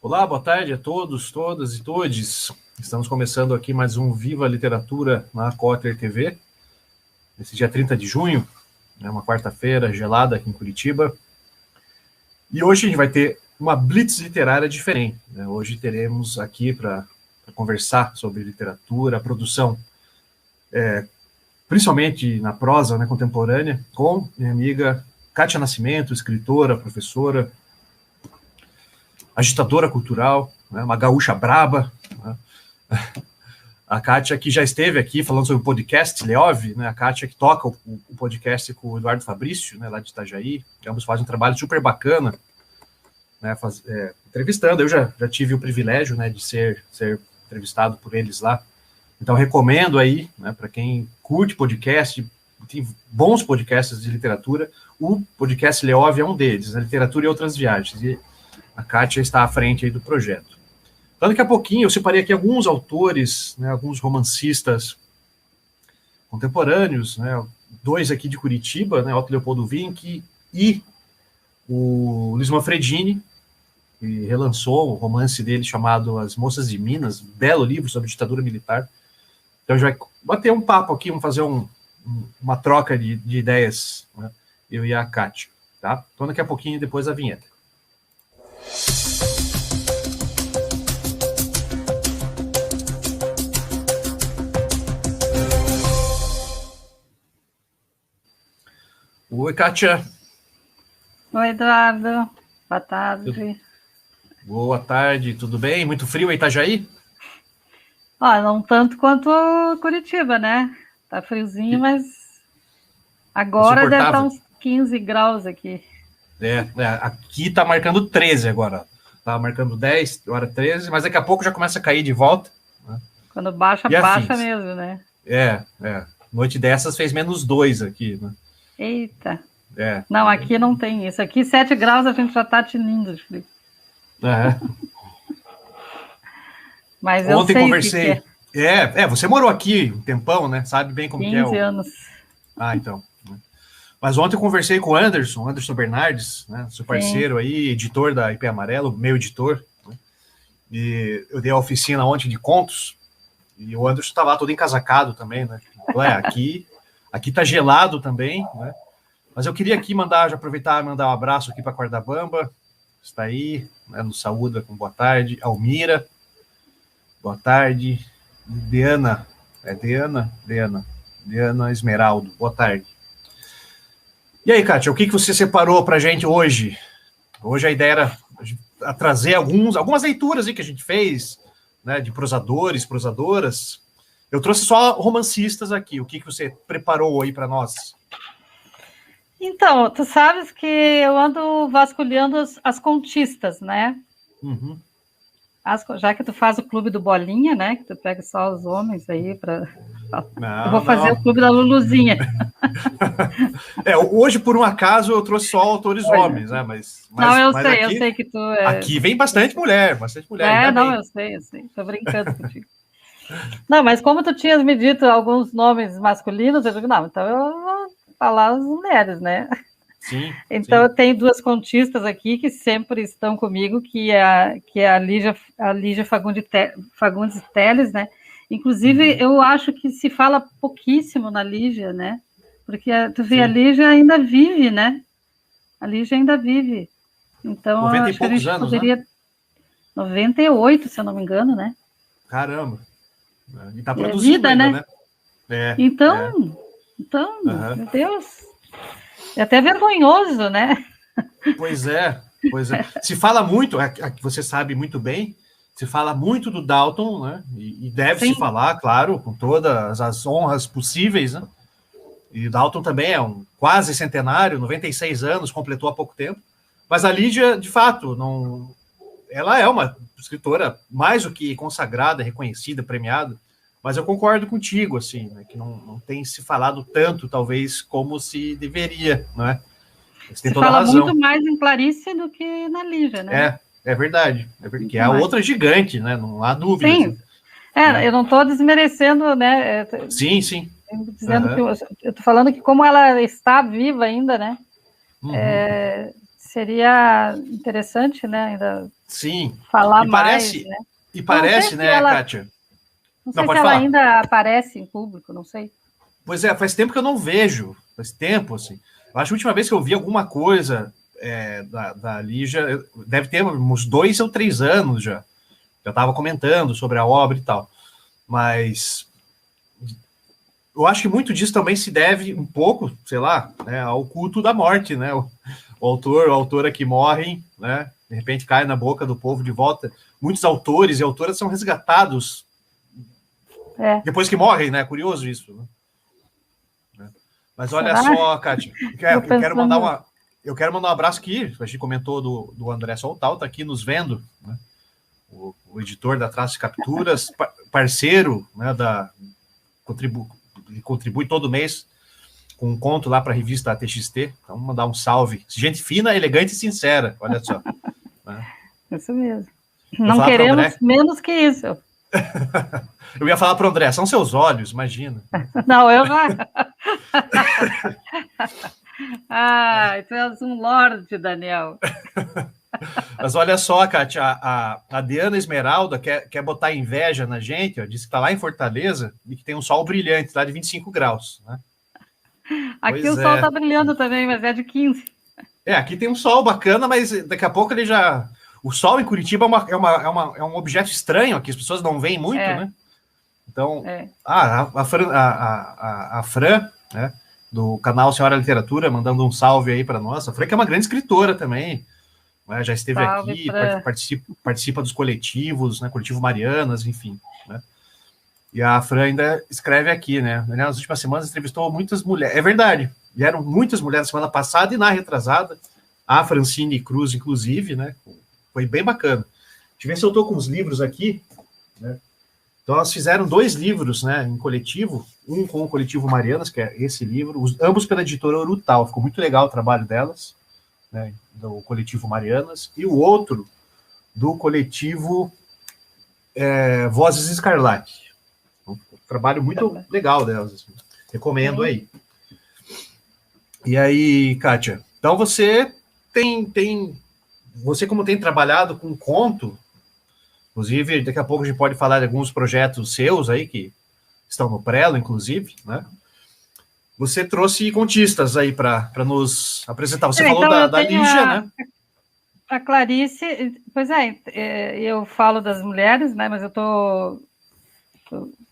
Olá, boa tarde a todos, todas e todes. Estamos começando aqui mais um Viva Literatura na Cotter TV, nesse dia 30 de junho, uma quarta-feira gelada aqui em Curitiba. E hoje a gente vai ter uma blitz literária diferente. Hoje teremos aqui para conversar sobre literatura, produção, principalmente na prosa contemporânea, com minha amiga Kátia Nascimento, escritora, professora, agitadora cultural, uma gaúcha braba. A Kátia, que já esteve aqui falando sobre o podcast Leov, a Kátia que toca o podcast com o Eduardo Fabrício, lá de Itajaí, que ambos fazem um trabalho super bacana, entrevistando. Eu já tive o privilégio de ser entrevistado por eles lá. Então, recomendo aí, para quem curte podcast, tem bons podcasts de literatura, o podcast Leov é um deles, Literatura e Outras Viagens, e a Kátia está à frente aí do projeto. Então, daqui a pouquinho, eu separei aqui alguns autores, alguns romancistas contemporâneos, dois aqui de Curitiba, Otto Leopoldo Wink e o Luiz Manfredini, que relançou o romance dele chamado As Moças de Minas, belo livro sobre ditadura militar. Então, a gente vai bater um papo aqui, vamos fazer uma troca de ideias, eu e a Kátia, tá? Então, daqui a pouquinho, depois a vinheta. Oi, Kátia. Oi, Eduardo. Boa tarde. Boa tarde, tudo bem? Muito frio em Itajaí? Não tanto quanto Curitiba, né? Tá friozinho, mas agora deve estar uns 15 graus aqui. Aqui tá marcando 13 agora. Tá marcando 10, agora 13, mas daqui a pouco já começa a cair de volta. Quando baixa, baixa mesmo, né? Noite dessas fez -2 aqui, Eita. Não, aqui não tem isso. Aqui 7 graus a gente já tá tinindo de frio. Mas eu Ontem sei conversei. Que você morou aqui um tempão, né? Sabe bem como que é. 15 anos. Então. Mas ontem eu conversei com o Anderson Bernardes, seu parceiro aí, editor da IP Amarelo, meu editor. E eu dei a oficina ontem de contos, e o Anderson estava lá todo encasacado também, né? Aqui tá gelado também, né? Mas eu queria aqui aproveitar e mandar um abraço aqui para Cordabamba, está aí, nos saúda com boa tarde. Almira, boa tarde. Diana Esmeraldo, boa tarde. E aí, Kátia, o que você separou para a gente hoje? Hoje a ideia era trazer algumas leituras aí que a gente fez, de prosadores, prosadoras. Eu trouxe só romancistas aqui. O que você preparou aí para nós? Então, tu sabes que eu ando vasculhando as contistas, né? Uhum. Já que tu faz o clube do Bolinha, né? Que tu pega só os homens aí para... Eu vou fazer o clube da Luluzinha. Hoje, por um acaso, eu trouxe só autores homens, né? Mas eu aqui, sei que tu... Aqui vem bastante mulher. Eu sei. Tô brincando contigo. Não, mas como tu tinhas me dito alguns nomes masculinos, eu digo, não, então eu vou falar as mulheres, né? Sim. Então, eu tenho duas contistas aqui que sempre estão comigo, que é a Lígia Fagundes Telles, né? Inclusive, eu acho que se fala pouquíssimo na Lígia, né? Porque tu vê, a Lígia ainda vive, né? A Lígia ainda vive. Então, 90 acho e poucos que a gente anos, poderia... né? 98, se eu não me engano, né? Caramba. E tá produzindo vida, ainda, né? Então, meu Deus. É até vergonhoso, né? Pois é. Se fala muito, você sabe muito bem, se fala muito do Dalton, né? E deve-se falar, claro, com todas as honras possíveis, né? E o Dalton também é um quase centenário, 96 anos, completou há pouco tempo. Mas a Lígia, de fato, ela é uma escritora mais do que consagrada, reconhecida, premiada. Mas eu concordo contigo, assim, que não tem se falado tanto, talvez, como se deveria, não é? Você tem toda a razão. Muito mais em Clarice do que na Lígia, né? É verdade. Porque é a outra gigante, né? Não há dúvida. Sim. Eu não estou desmerecendo, né? Sim. Dizendo que eu estou falando que como ela está viva ainda, né? Seria interessante, né? Ainda Sim. falar E mais, parece, né? e parece, né, ela, Kátia? não Não, sei se pode ela falar. ainda aparece em público, não sei. Pois é, faz tempo que eu não vejo. Faz tempo, assim. Eu acho que a última vez que eu vi alguma coisa da Lígia, deve ter uns 2 ou 3 anos já. Já estava comentando sobre a obra e tal. Mas eu acho que muito disso também se deve um pouco, sei lá, né, ao culto da morte, né? A autora que morrem, né? De repente cai na boca do povo de volta. Muitos autores e autoras são resgatados depois que morrem, né? Curioso isso, né? Mas olha Será? só, Kátia, Tô eu pensando. quero mandar um abraço aqui. A gente comentou do André Soltal, tá aqui nos vendo, né? O editor da Traços e Capturas, parceiro, né, contribui todo mês com um conto lá para a revista TXT. Então, mandar um salve. Gente fina, elegante e sincera, olha só. Né? Isso mesmo. Eu ia Não falar para o queremos André, menos que isso. eu ia falar para o André, são seus olhos, imagina. Não, eu já. Ah, tu és um lorde, Daniel. Mas olha só, Kátia, a Diana Esmeralda quer botar inveja na gente, ó, disse que está lá em Fortaleza e que tem um sol brilhante, lá de 25 graus. Né? Aqui o Pois sol está é. brilhando também, mas é de 15. Aqui tem um sol bacana, mas daqui a pouco ele já. O sol em Curitiba é um objeto estranho aqui, as pessoas não veem muito, É, né? Então, é. a Fran, né, do canal Senhora Literatura, mandando um salve aí para nós. A Fran que é uma grande escritora também, né, já esteve Salve aqui, para. participa dos coletivos, né, Coletivo Marianas, enfim. Né? E a Fran ainda escreve aqui, né? Nas últimas semanas entrevistou muitas mulheres. É verdade, vieram muitas mulheres semana passada e na retrasada. A Francine Cruz, inclusive, né? Foi bem bacana. Deixa eu ver se eu estou com os livros aqui, né? Então, elas fizeram 2 livros, né, em coletivo, um com o Coletivo Marianas, que é esse livro, ambos pela editora Orutal, ficou muito legal o trabalho delas, né, do Coletivo Marianas, e o outro do Coletivo Vozes Escarlate. Um trabalho muito legal delas, assim. Recomendo aí. E aí, Kátia, então você você como tem trabalhado com conto, inclusive, daqui a pouco a gente pode falar de alguns projetos seus aí, que estão no Prelo, inclusive, né? Você trouxe contistas aí para nos apresentar. Você falou Então, eu da tenho Lígia, né? a Clarice, pois eu falo das mulheres, né? Mas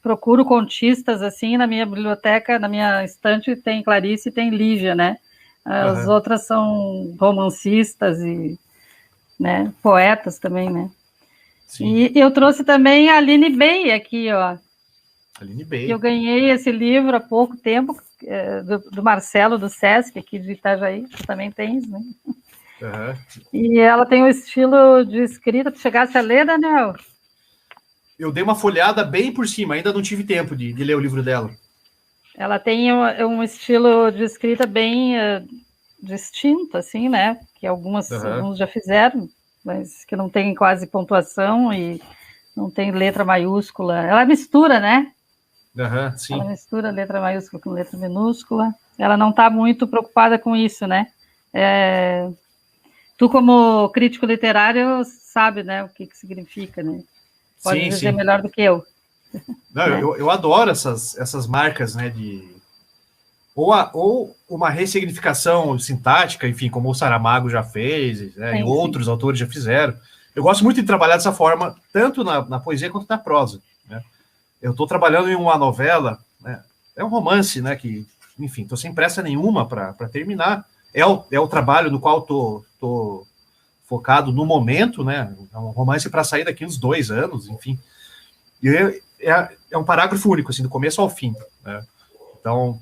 procuro contistas assim na minha biblioteca, na minha estante tem Clarice e tem Lígia, né? As outras são romancistas e, né, poetas também, né? Sim. E eu trouxe também a Aline Bey aqui, ó. Aline Bey. Eu ganhei esse livro há pouco tempo, do Marcelo, do Sesc, aqui de Itajaí, que também tens, né? E ela tem um estilo de escrita. Tu chegasse a ler, Daniel? Eu dei uma folhada bem por cima, ainda não tive tempo de ler o livro dela. Ela tem um estilo de escrita bem distinto, assim, né? Que alguns já fizeram, mas que não tem quase pontuação e não tem letra maiúscula. Ela mistura, né? Sim. Ela mistura letra maiúscula com letra minúscula. Ela não está muito preocupada com isso, né? Tu, como crítico literário, sabe, né, o que significa, né? Pode dizer melhor do que eu. Não, né? eu adoro essas marcas, né, ou uma ressignificação sintática, enfim, como o Saramago já fez, né, e outros autores já fizeram. Eu gosto muito de trabalhar dessa forma, tanto na poesia quanto na prosa. Né? Eu estou trabalhando em uma novela, né, é um romance, né, que, enfim, estou sem pressa nenhuma para terminar. É o trabalho no qual estou focado no momento, né? É um romance para sair daqui uns 2 anos, enfim. E é um parágrafo único, assim, do começo ao fim. Né? Então,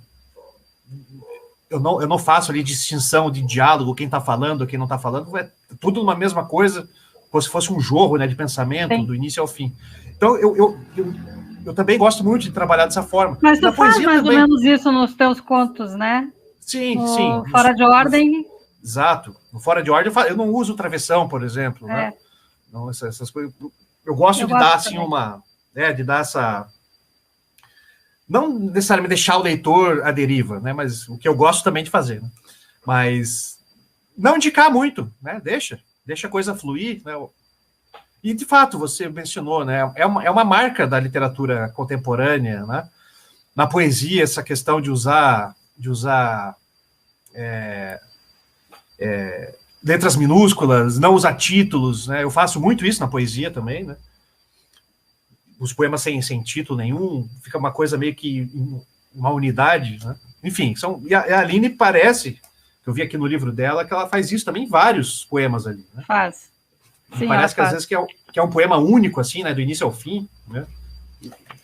eu não faço ali distinção de diálogo, quem está falando, quem não está falando, é tudo uma mesma coisa, como se fosse um jogo, né, de pensamento, do início ao fim. Então, eu também gosto muito de trabalhar dessa forma. Mas tu faz mais ou menos isso nos teus contos, né? Sim. Fora de ordem. Exato. No Fora de Ordem, eu não uso travessão, por exemplo, né? Não, essas coisas. Eu gosto de dar, assim, de dar essa... Não necessariamente deixar o leitor à deriva, né? Mas o que eu gosto também de fazer, né? Mas não indicar muito, né? Deixa a coisa fluir, né? E, de fato, você mencionou, né? É uma marca da literatura contemporânea, né? Na poesia, essa questão de usar letras minúsculas, não usar títulos, né? Eu faço muito isso na poesia também, né? Os poemas sem título nenhum, fica uma coisa meio que uma unidade, né? Enfim, e a Aline parece, que eu vi aqui no livro dela, que ela faz isso também em vários poemas ali, né? Faz. Sim, parece que às vezes que é um poema único, assim, né? Do início ao fim, né?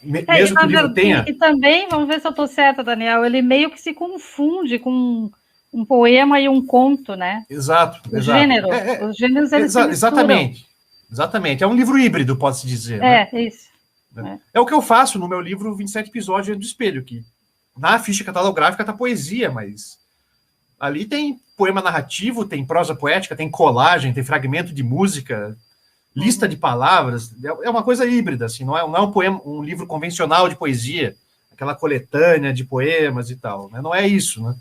Mesmo que o livro tenha... E também, vamos ver se eu estou certa, Daniel, ele meio que se confunde com um poema e um conto, né? Exato. Os gêneros, eles se misturam. Exatamente. É um livro híbrido, pode-se dizer. Isso. É o que eu faço no meu livro 27 episódios do Espelho, que na ficha catalográfica tá poesia, mas ali tem poema narrativo, tem prosa poética, tem colagem, tem fragmento de música, lista de palavras. É uma coisa híbrida, assim, não é um livro convencional de poesia, aquela coletânea de poemas e tal, né? Não é isso, né?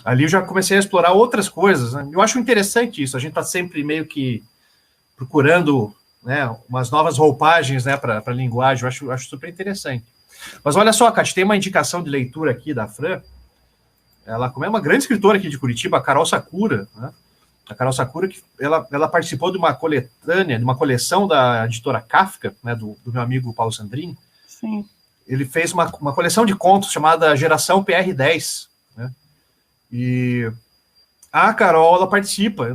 Ali eu já comecei a explorar outras coisas, né? Eu acho interessante isso, a gente tá sempre meio que procurando, né, umas novas roupagens, né, para a linguagem. Eu acho super interessante. Mas olha só, Cátia, tem uma indicação de leitura aqui da Fran. Ela, como é uma grande escritora aqui de Curitiba, a Carol Sakura, né? A Carol Sakura, que ela participou de uma coletânea, de uma coleção da editora Kafka, né, do meu amigo Paulo Sandrini. Sim. Ele fez uma coleção de contos chamada Geração PR10, né? E a Carol, ela participa.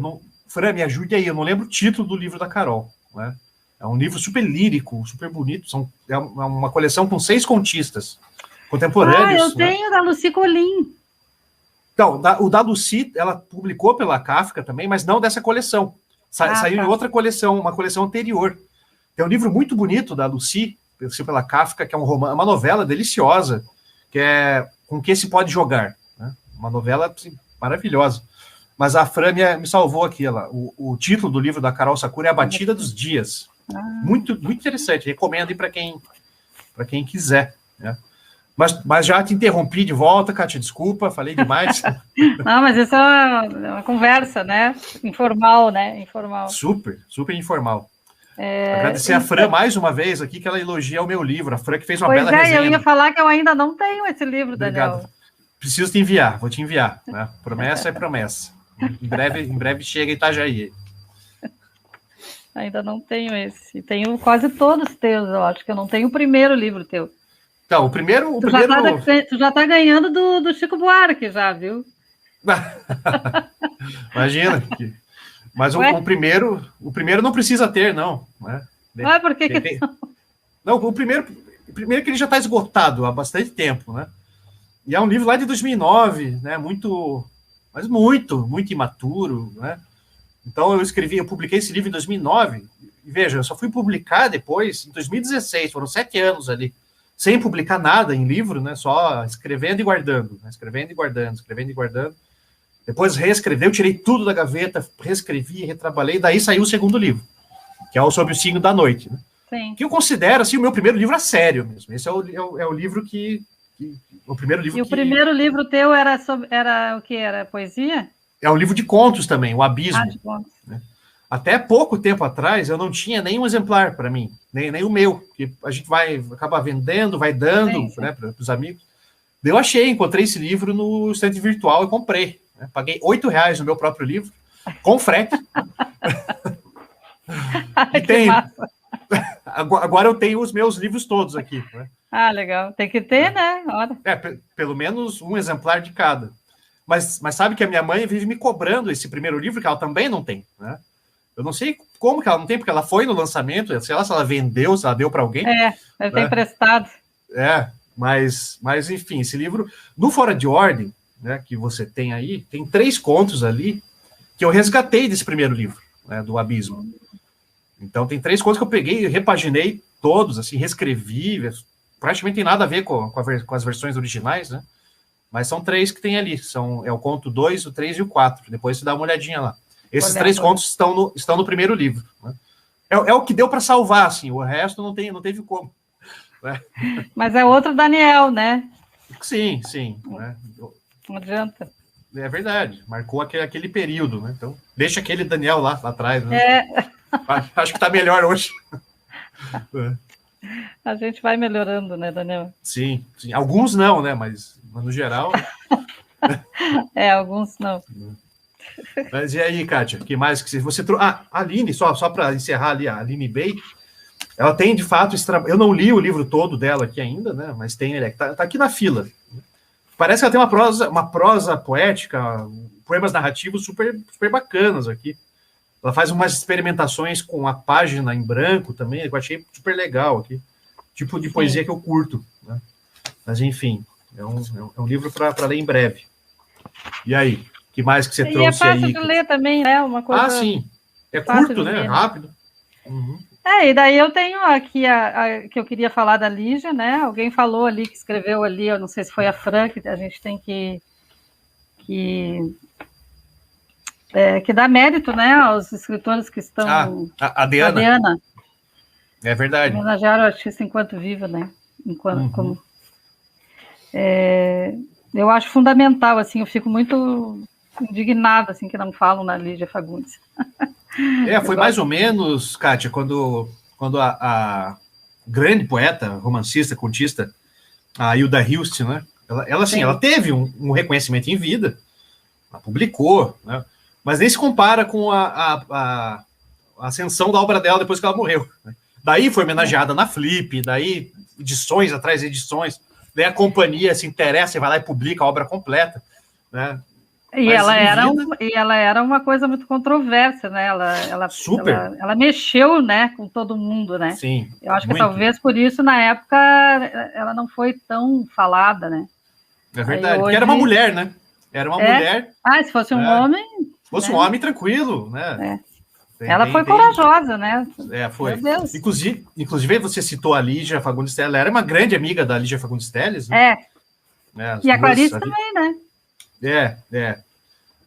Fran, me ajude aí, eu não lembro o título do livro da Carol, né? É um livro super lírico, super bonito. É uma coleção com 6 contistas contemporâneos. Eu tenho, da Lucy Colin. Então, o da Lucy, ela publicou pela Kafka também, mas não dessa coleção. Saiu em outra coleção, uma coleção anterior. Tem um livro muito bonito da Lucy, pela Kafka, que é uma novela deliciosa, que é Com que se pode jogar, né? Uma novela assim, maravilhosa. Mas a Fran me salvou aqui. O título do livro da Carol Sakura é A Batida dos Dias. Muito, muito interessante. Recomendo aí para quem quiser, né? Mas já te interrompi de volta, Cátia, desculpa, falei demais. Não, mas isso é uma conversa, né? Informal, né? Informal. Super, super informal. Agradecer a Fran mais uma vez aqui, que ela elogia o meu livro. A Fran que fez uma bela resenha. Eu ia falar que eu ainda não tenho esse livro, Obrigado. Daniel. Preciso te enviar, vou te enviar, né? Promessa é promessa. Em breve chega em Itajaí. Ainda não tenho esse. Tenho quase todos teus, eu acho que eu não tenho o primeiro livro teu. Então, o primeiro... Tu já tá ganhando do Chico Buarque, já, viu? Imagina. Mas o primeiro não precisa ter, não. Né? Por que não? O primeiro que ele já está esgotado há bastante tempo, né? E é um livro lá de 2009, né? Mas muito imaturo, né? Então eu publiquei esse livro em 2009, e veja, eu só fui publicar depois, em 2016, foram 7 anos ali, sem publicar nada em livro, né? Só escrevendo e guardando, né? Escrevendo e guardando. Depois reescrevi, eu tirei tudo da gaveta, reescrevi, retrabalhei, daí saiu o segundo livro, que é o Sobre o Signo da Noite, né? Sim. Que eu considero, assim, o meu primeiro livro a sério mesmo. Esse é o livro o primeiro livro. E o primeiro livro teu era o que? Era poesia? É um livro de contos também, O Abismo. De contos. Né? Até pouco tempo atrás, eu não tinha nenhum exemplar para mim, nem o meu, que a gente acaba vendendo, vai dando, sim. Né, para os amigos. Eu encontrei esse livro no estante virtual e comprei. Né? Paguei R$8 no meu próprio livro, com frete. E tem... Agora eu tenho os meus livros todos aqui. Né? Legal. Tem que ter, né? Pelo menos um exemplar de cada. Mas sabe que a minha mãe vive me cobrando esse primeiro livro, que ela também não tem, né? Eu não sei como que ela não tem, porque ela foi no lançamento, sei lá se ela vendeu, se ela deu para alguém. Deve ter emprestado. Mas enfim, esse livro, no Fora de Ordem, né, que você tem aí, tem 3 contos ali que eu resgatei desse primeiro livro, né, do Abismo. Então tem 3 contos que eu peguei e repaginei todos, assim, reescrevi, praticamente tem nada a ver com as versões originais, né? Mas são 3 que tem ali, é o conto 2, o 3 e o 4, depois você dá uma olhadinha lá. Esses 3 contos estão no primeiro livro. Né? É o que deu para salvar, assim, o resto não teve como. Né? Mas é outro Daniel, né? Sim. Né? Não adianta. É verdade, marcou aquele período, né? Então, deixa aquele Daniel lá atrás. Né? Acho que está melhor hoje. A gente vai melhorando, né, Daniel? Sim, sim. Alguns não, né? Mas no geral. Alguns não. Mas e aí, Kátia? O que mais que você trouxe? A Aline, só para encerrar ali, a Aline Bay, ela tem de fato. Eu não li o livro todo dela aqui ainda, né? Mas tem, ele tá aqui na fila. Parece que ela tem uma prosa poética, poemas narrativos super, super bacanas aqui. Ela faz umas experimentações com a página em branco também, eu achei super legal aqui. Tipo de poesia que eu curto. Né? Mas, enfim, é um livro para ler em breve. E aí? O que mais que você trouxe aí? E é fácil de ler também, né? Uma coisa sim. É curto, né? Rápido. Uhum. E daí eu tenho aqui que eu queria falar da Lígia, né? Alguém falou ali, que escreveu ali, eu não sei se foi a Fran, que a gente tem que dá mérito, né, aos escritores que estão... A Diana. A Diana. É verdade. Homenagearam o artista enquanto viva, né? Eu acho fundamental, assim, eu fico muito indignada, assim, que não falam na Lígia Fagundes. Foi mais ou menos, Kátia, quando a grande poeta, romancista, contista, a Hilda Hilst, né? Ela teve um reconhecimento em vida, ela publicou, né? Mas nem se compara com a ascensão da obra dela depois que ela morreu. Né? Daí foi homenageada na Flip, daí edições atrás de edições, daí a companhia se interessa e vai lá e publica a obra completa, né? E ela era uma coisa muito controversa, né? Ela mexeu, né, com todo mundo, né? Sim. Eu acho que talvez por isso, na época, ela não foi tão falada, né? É verdade, porque era uma mulher, né? Era uma mulher. Se fosse um homem. Se fosse um homem, tranquilo, né? Ela foi corajosa, né? Foi. Inclusive, você citou a Lígia Fagundes Telles, ela era uma grande amiga da Lígia Fagundes Telles, né? E a Clarice também, né?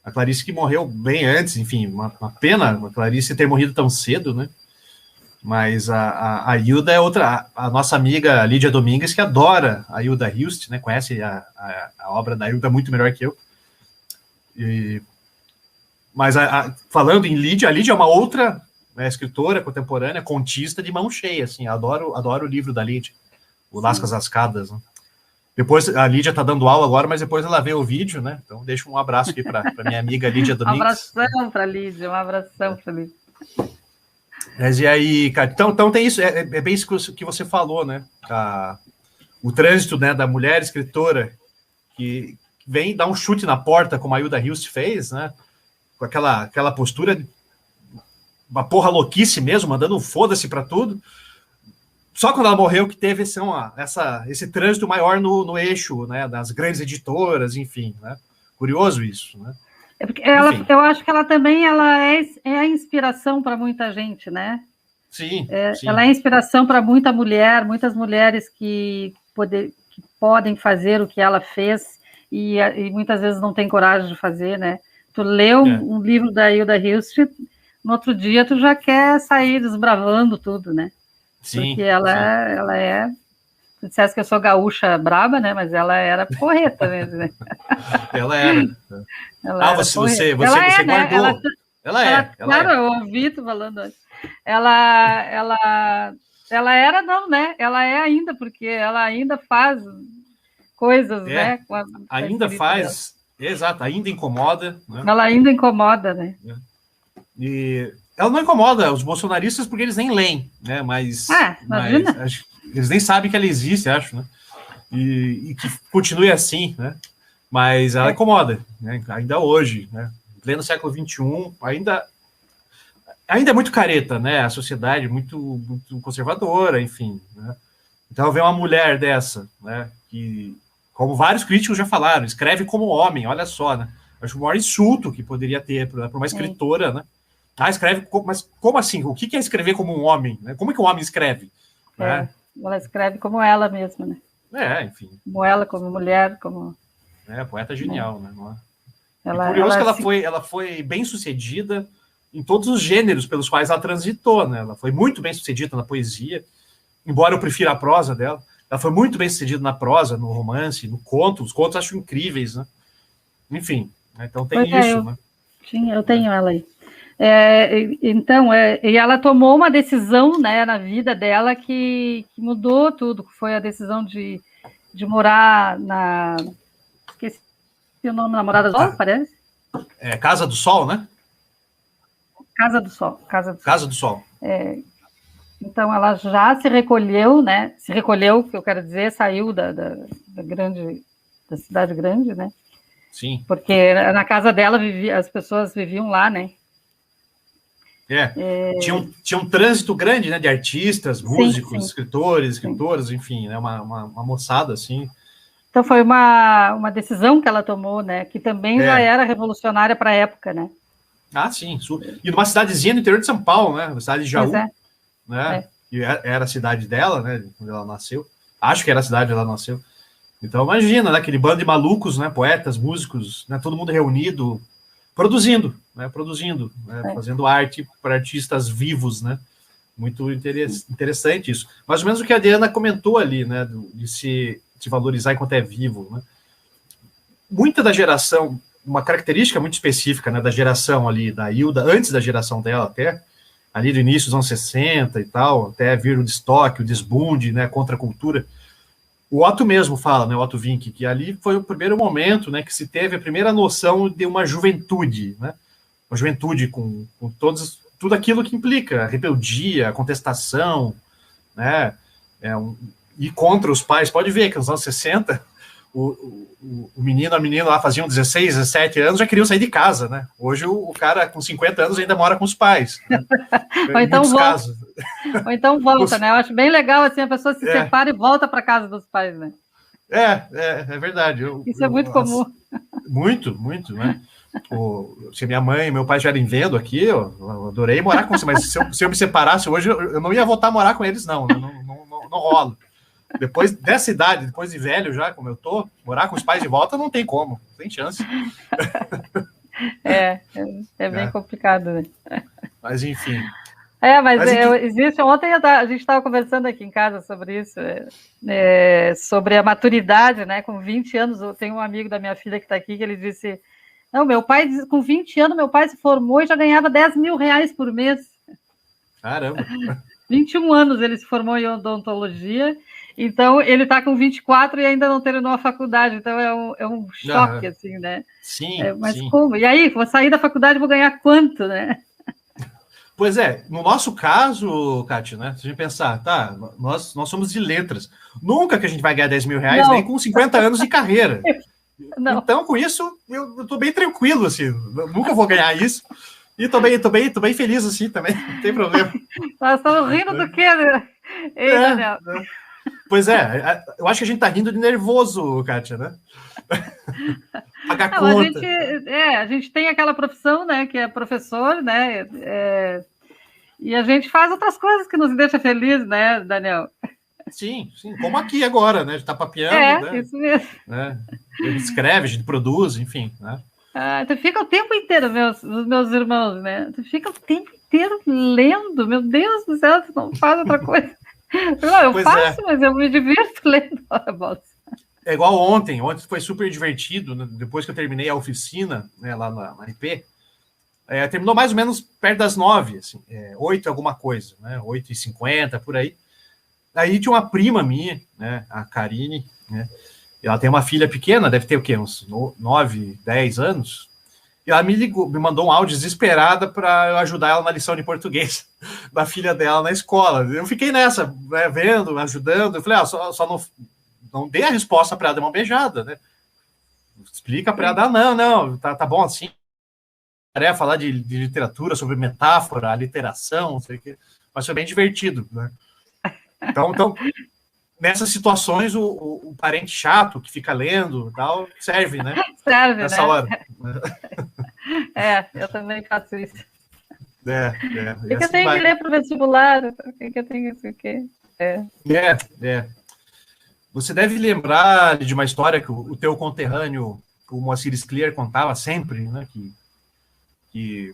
A Clarice que morreu bem antes, enfim, uma pena a Clarice ter morrido tão cedo, né? Mas a Hilda é outra, a nossa amiga Lídia Domingues, que adora a Hilda Hilst, né? Conhece a obra da Hilda muito melhor que eu. Mas falando em Lídia, a Lídia é uma outra, né, escritora contemporânea, contista de mão cheia, assim, adoro o livro da Lídia, o Lascas Ascadas, né? Depois, a Lídia está dando aula agora, mas depois ela vê o vídeo, né? Então, deixa um abraço aqui para minha amiga Lídia Domingues. Um abração para Lídia, um abração para Lídia. Mas e aí, cara, então tem isso, é bem isso que você falou, né? O trânsito, né, da mulher escritora que vem dar um chute na porta, como a Hilda Hilst fez, né? Com aquela postura, uma porra louquice mesmo, mandando um foda-se para tudo. Só quando ela morreu que teve esse trânsito maior no eixo, né, das grandes editoras, enfim, né? Curioso isso, né? Porque eu acho que ela também é a inspiração para muita gente, né? Sim, sim. Ela é inspiração para muitas mulheres que podem fazer o que ela fez e muitas vezes não tem coragem de fazer, né? Tu lê um livro da Hilda Hilst, no outro dia tu já quer sair desbravando tudo, né? Sim. Porque ela é... Tu disseste que eu sou gaúcha braba, né? Mas ela era porreta mesmo, né? Ela era. Você guardou. Claro, eu ouvi tu falando. Ela era, não, né? Ela é ainda, porque ela ainda faz coisas, né? Ainda faz, exato, ainda incomoda. Né? Ela ainda incomoda, né? E ela não incomoda os bolsonaristas porque eles nem leem, né? Mas eles nem sabem que ela existe, acho, né? E que continue assim, né? Mas ela incomoda, né? Ainda hoje, né? Pleno século XXI, ainda é muito careta, né? A sociedade muito, muito conservadora, enfim, né? Então, ver uma mulher dessa, né? Que, como vários críticos já falaram, escreve como homem, olha só, né? Acho o maior insulto que poderia ter para uma escritora, né? Escreve, mas como assim? O que é escrever como um homem? Né? Como é que um homem escreve? Né? Ela escreve como ela mesma, né? Enfim. Como ela, como mulher, como... Poeta genial, né? É curioso que ela foi bem sucedida em todos os gêneros pelos quais ela transitou, né? Ela foi muito bem sucedida na poesia, embora eu prefira a prosa dela. Ela foi muito bem sucedida na prosa, no romance, no conto. Os contos eu acho incríveis, né? Enfim, então tem isso, né? Sim, eu tenho ela aí. Então, e ela tomou uma decisão, né, na vida dela que mudou tudo, que foi a decisão de morar esqueci o nome, Namorada do Sol, parece? Casa do Sol, né? Casa do Sol. Casa do Sol. Então, ela já se recolheu, né? Se recolheu, que eu quero dizer, saiu da cidade grande, né? Sim. Porque na casa dela as pessoas viviam lá, né? Tinha um trânsito grande, né? De artistas, músicos, sim. escritoras, enfim, né? Uma moçada, assim. Então, foi uma decisão que ela tomou, né? Que também já era revolucionária para a época, né? Ah, sim. E numa cidadezinha do interior de São Paulo, né? Na cidade de Jaú, né? Que era a cidade dela, né? Quando ela nasceu. Acho que era a cidade onde ela nasceu. Então, imagina, né? Aquele bando de malucos, né? Poetas, músicos, né? Todo mundo reunido, produzindo, né? Fazendo arte para artistas vivos, né? Muito interessante isso. Mais ou menos o que a Diana comentou ali, né? De se valorizar enquanto é vivo, né? Muita da geração, uma característica muito específica, né? Da geração ali, da Hilda, antes da geração dela até, ali do início dos anos 60 e tal, até vir o destoque, o desbunde, né? Contra a cultura. O Otto mesmo fala, né, o Otto Wink, que ali foi o primeiro momento, né, que se teve a primeira noção de uma juventude, né, uma juventude com tudo aquilo que implica, a rebeldia, a contestação, né, e contra os pais. Pode ver que nos anos 60, o menino, a menina lá faziam 16, 17 anos, já queriam sair de casa, né, hoje o cara com 50 anos ainda mora com os pais, né? Ou então Ou então volta, né? Eu acho bem legal, assim, a pessoa se separa e volta para casa dos pais, né? É verdade. Isso é muito comum. Muito, né? Se minha mãe e meu pai estiverem vendo aqui, eu adorei morar com você, mas se eu me separasse hoje, eu não ia voltar a morar com eles, não. Não rola. Depois dessa idade, depois de velho já, como eu tô, morar com os pais de volta não tem como, não tem chance. É bem complicado, né? Mas enfim. Existe. Ontem a gente estava conversando aqui em casa sobre isso, sobre a maturidade, né? Com 20 anos, eu tenho um amigo da minha filha que está aqui, que ele disse: não, meu pai, com 20 anos, meu pai se formou e já ganhava 10 mil reais por mês. Caramba! 21 anos ele se formou em odontologia, então ele está com 24 e ainda não terminou a faculdade, então é um choque, assim, né? Sim, mas sim. Como? E aí, vou sair da faculdade e vou ganhar quanto, né? Pois no nosso caso, Kátia, né? Se a gente pensar, tá, nós somos de letras. Nunca que a gente vai ganhar 10 mil reais, nem com 50 anos de carreira. Não. Então, com isso, eu tô bem tranquilo, assim. Nunca vou ganhar isso. E tô bem feliz, assim, também. Não tem problema. Nós estamos rindo do quê, né? Ei, Daniel. Pois eu acho que a gente tá rindo de nervoso, Kátia, né? Pagar conta. A gente tem aquela profissão, né, que é professor, né, e a gente faz outras coisas que nos deixa feliz, né, Daniel? Sim, como aqui agora, né, a gente tá papeando, né? Isso mesmo. Né? A gente escreve, a gente produz, enfim, né? Tu fica o tempo inteiro, os meus irmãos, né? Tu fica o tempo inteiro lendo, meu Deus do céu, tu não faz outra coisa. Não, eu faço, mas eu me divirto lendo. É igual ontem foi super divertido, né? Depois que eu terminei a oficina, né, lá na IP, terminou mais ou menos perto das 9, assim, 8 alguma coisa, né, 8h50, por aí. Aí tinha uma prima minha, né, a Karine, né, e ela tem uma filha pequena, deve ter o quê, uns 9, 10 anos, e ela me mandou um áudio desesperada para eu ajudar ela na lição de português da filha dela na escola. Eu fiquei nessa, né, vendo, ajudando, eu falei, só não dê a resposta para ela, dê uma beijada, né? Explica para ela, não, tá bom assim. Falar de literatura, sobre metáfora, aliteração, não sei o quê. Mas foi bem divertido, né? Então nessas situações, o parente chato que fica lendo tal, serve, né? Serve, nessa né? hora. Eu também faço isso. O que assim eu tenho que ler para o vestibular? O que eu tenho que quê? Você deve lembrar de uma história que o teu conterrâneo, o Moacir Scliar, contava sempre, né? Que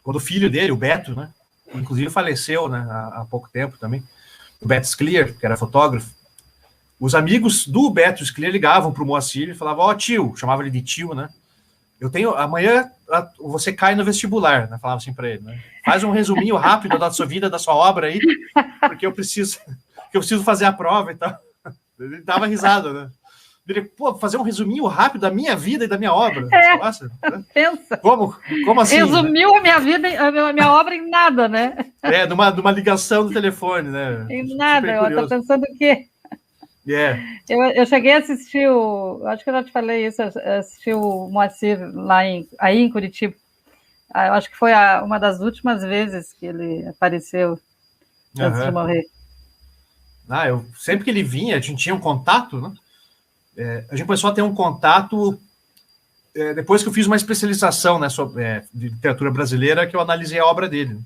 quando o filho dele, o Beto, né? Inclusive faleceu, né? Há pouco tempo também. O Beto Scliar, que era fotógrafo. Os amigos do Beto Scliar ligavam para o Moacir e falavam, tio, chamava ele de tio, né? eu tenho, amanhã você cai no vestibular, né? Falava assim para ele, né? Faz um resuminho rápido da sua vida, da sua obra aí, porque eu preciso fazer a prova e tal. Ele dava risada, né? Ele, pô, fazer um resuminho rápido da minha vida e da minha obra. Nossa, né? Pensa. Como assim? Resumiu, né? A minha vida, a minha obra em nada, né? Numa ligação do telefone, né? Em nada, eu tô pensando o quê? Yeah. Eu cheguei a assistir acho que eu já te falei isso, assisti o Moacir aí em Curitiba. Eu acho que foi uma das últimas vezes que ele apareceu antes de morrer. Sempre que ele vinha, a gente tinha um contato, né? A gente começou a ter um contato depois que eu fiz uma especialização, né, sobre de literatura brasileira, que eu analisei a obra dele.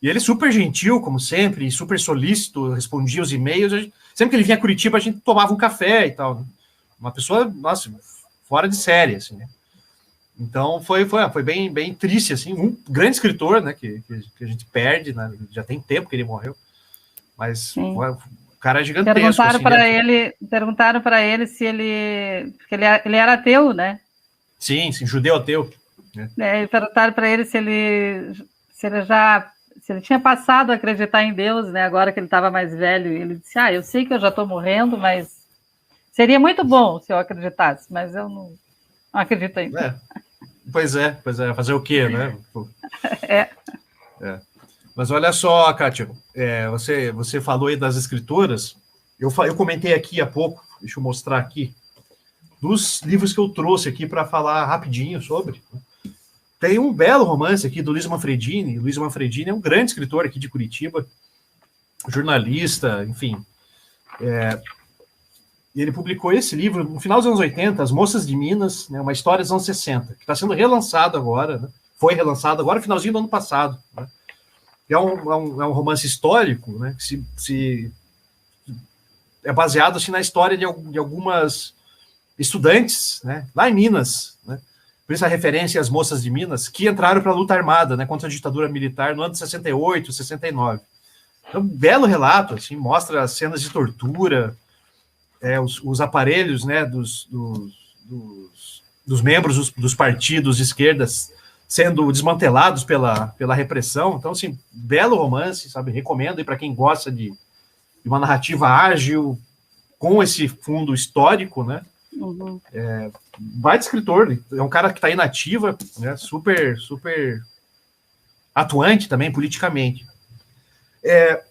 E ele super gentil, como sempre, e super solícito, respondia os e-mails. Sempre que ele vinha a Curitiba, a gente tomava um café e tal. Né? Uma pessoa, nossa, fora de série, assim, né? Então, foi bem, bem triste, assim. Um grande escritor, né, que a gente perde, né? Já tem tempo que ele morreu. Mas o cara é gigantesco. Perguntaram para ele se ele... Porque ele era ateu, né? Sim, judeu ateu. Né? Perguntaram para ele se ele tinha passado a acreditar em Deus, né? Agora que ele estava mais velho. E ele disse, eu sei que eu já estou morrendo, mas seria muito bom se eu acreditasse, mas eu não acredito ainda. Pois é, fazer o quê, né? Mas olha só, Kátia, você falou aí das escritoras, eu comentei aqui há pouco, deixa eu mostrar aqui, dos livros que eu trouxe aqui para falar rapidinho sobre. Tem um belo romance aqui do Luiz Manfredini. Luiz Manfredini é um grande escritor aqui de Curitiba, jornalista, enfim. E ele publicou esse livro no final dos anos 80, As Moças de Minas, né, uma história dos anos 60, que está sendo relançado agora, né? Foi relançado agora no finalzinho do ano passado. Né? É um romance histórico, né, que é baseado assim, na história de algumas estudantes, né, lá em Minas, né? Por isso a referência às Moças de Minas, que entraram para a luta armada, né, contra a ditadura militar no ano de 68, 69. Então, um belo relato, assim, mostra as cenas de tortura, os aparelhos, né, dos membros dos partidos de esquerdas sendo desmantelados pela repressão. Então, assim, belo romance, sabe? Recomendo aí para quem gosta de uma narrativa ágil, com esse fundo histórico, né? Uhum. Vai de escritor, é um cara que está aí na ativa, né? Super, super atuante também politicamente.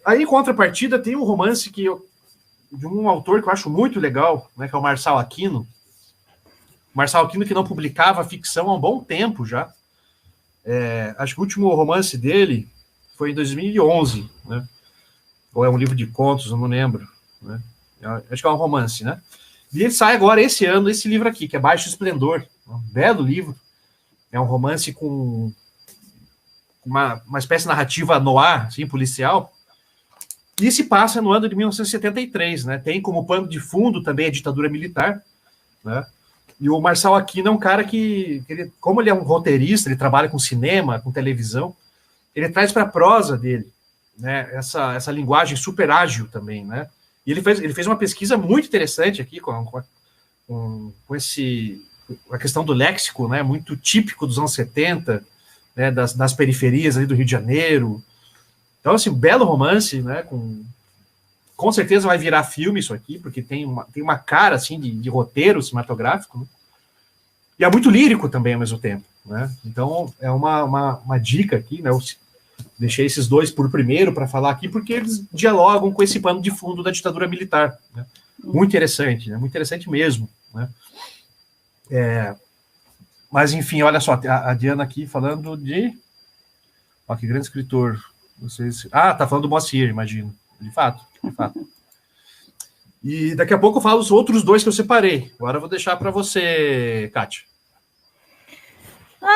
Aí, em contrapartida, tem um romance de um autor que eu acho muito legal, né, que é o Marçal Aquino. Marçal Aquino, que não publicava ficção há um bom tempo já. Acho que o último romance dele foi em 2011, né? Ou é um livro de contos, eu não lembro. Né? Acho que é um romance, né? E ele sai agora esse ano, esse livro aqui, que é Baixo Esplendor. Um belo livro. É um romance com uma espécie de narrativa noir, assim, policial. E se passa no ano de 1973, né? Tem como pano de fundo também a ditadura militar, né? E o Marçal Aquino é um cara que como ele é um roteirista, ele trabalha com cinema, com televisão, ele traz para a prosa dele, né, essa linguagem super ágil também, né? E ele fez uma pesquisa muito interessante aqui com a questão do léxico, né, muito típico dos anos 70, né, das periferias ali do Rio de Janeiro. Então, assim, belo romance, né, com certeza vai virar filme isso aqui, porque tem uma cara, assim, de roteiro cinematográfico, né? E é muito lírico também ao mesmo tempo, né? Então, é uma dica aqui, né? Eu deixei esses dois por primeiro para falar aqui, porque eles dialogam com esse pano de fundo da ditadura militar, né? Muito interessante, né? Muito interessante mesmo, né? Mas, enfim, olha só, a Diana aqui falando de... Ó, que grande escritor. Tá falando do Moacir, imagino. De fato. E daqui a pouco eu falo os outros dois que eu separei. Agora eu vou deixar para você, Kátia.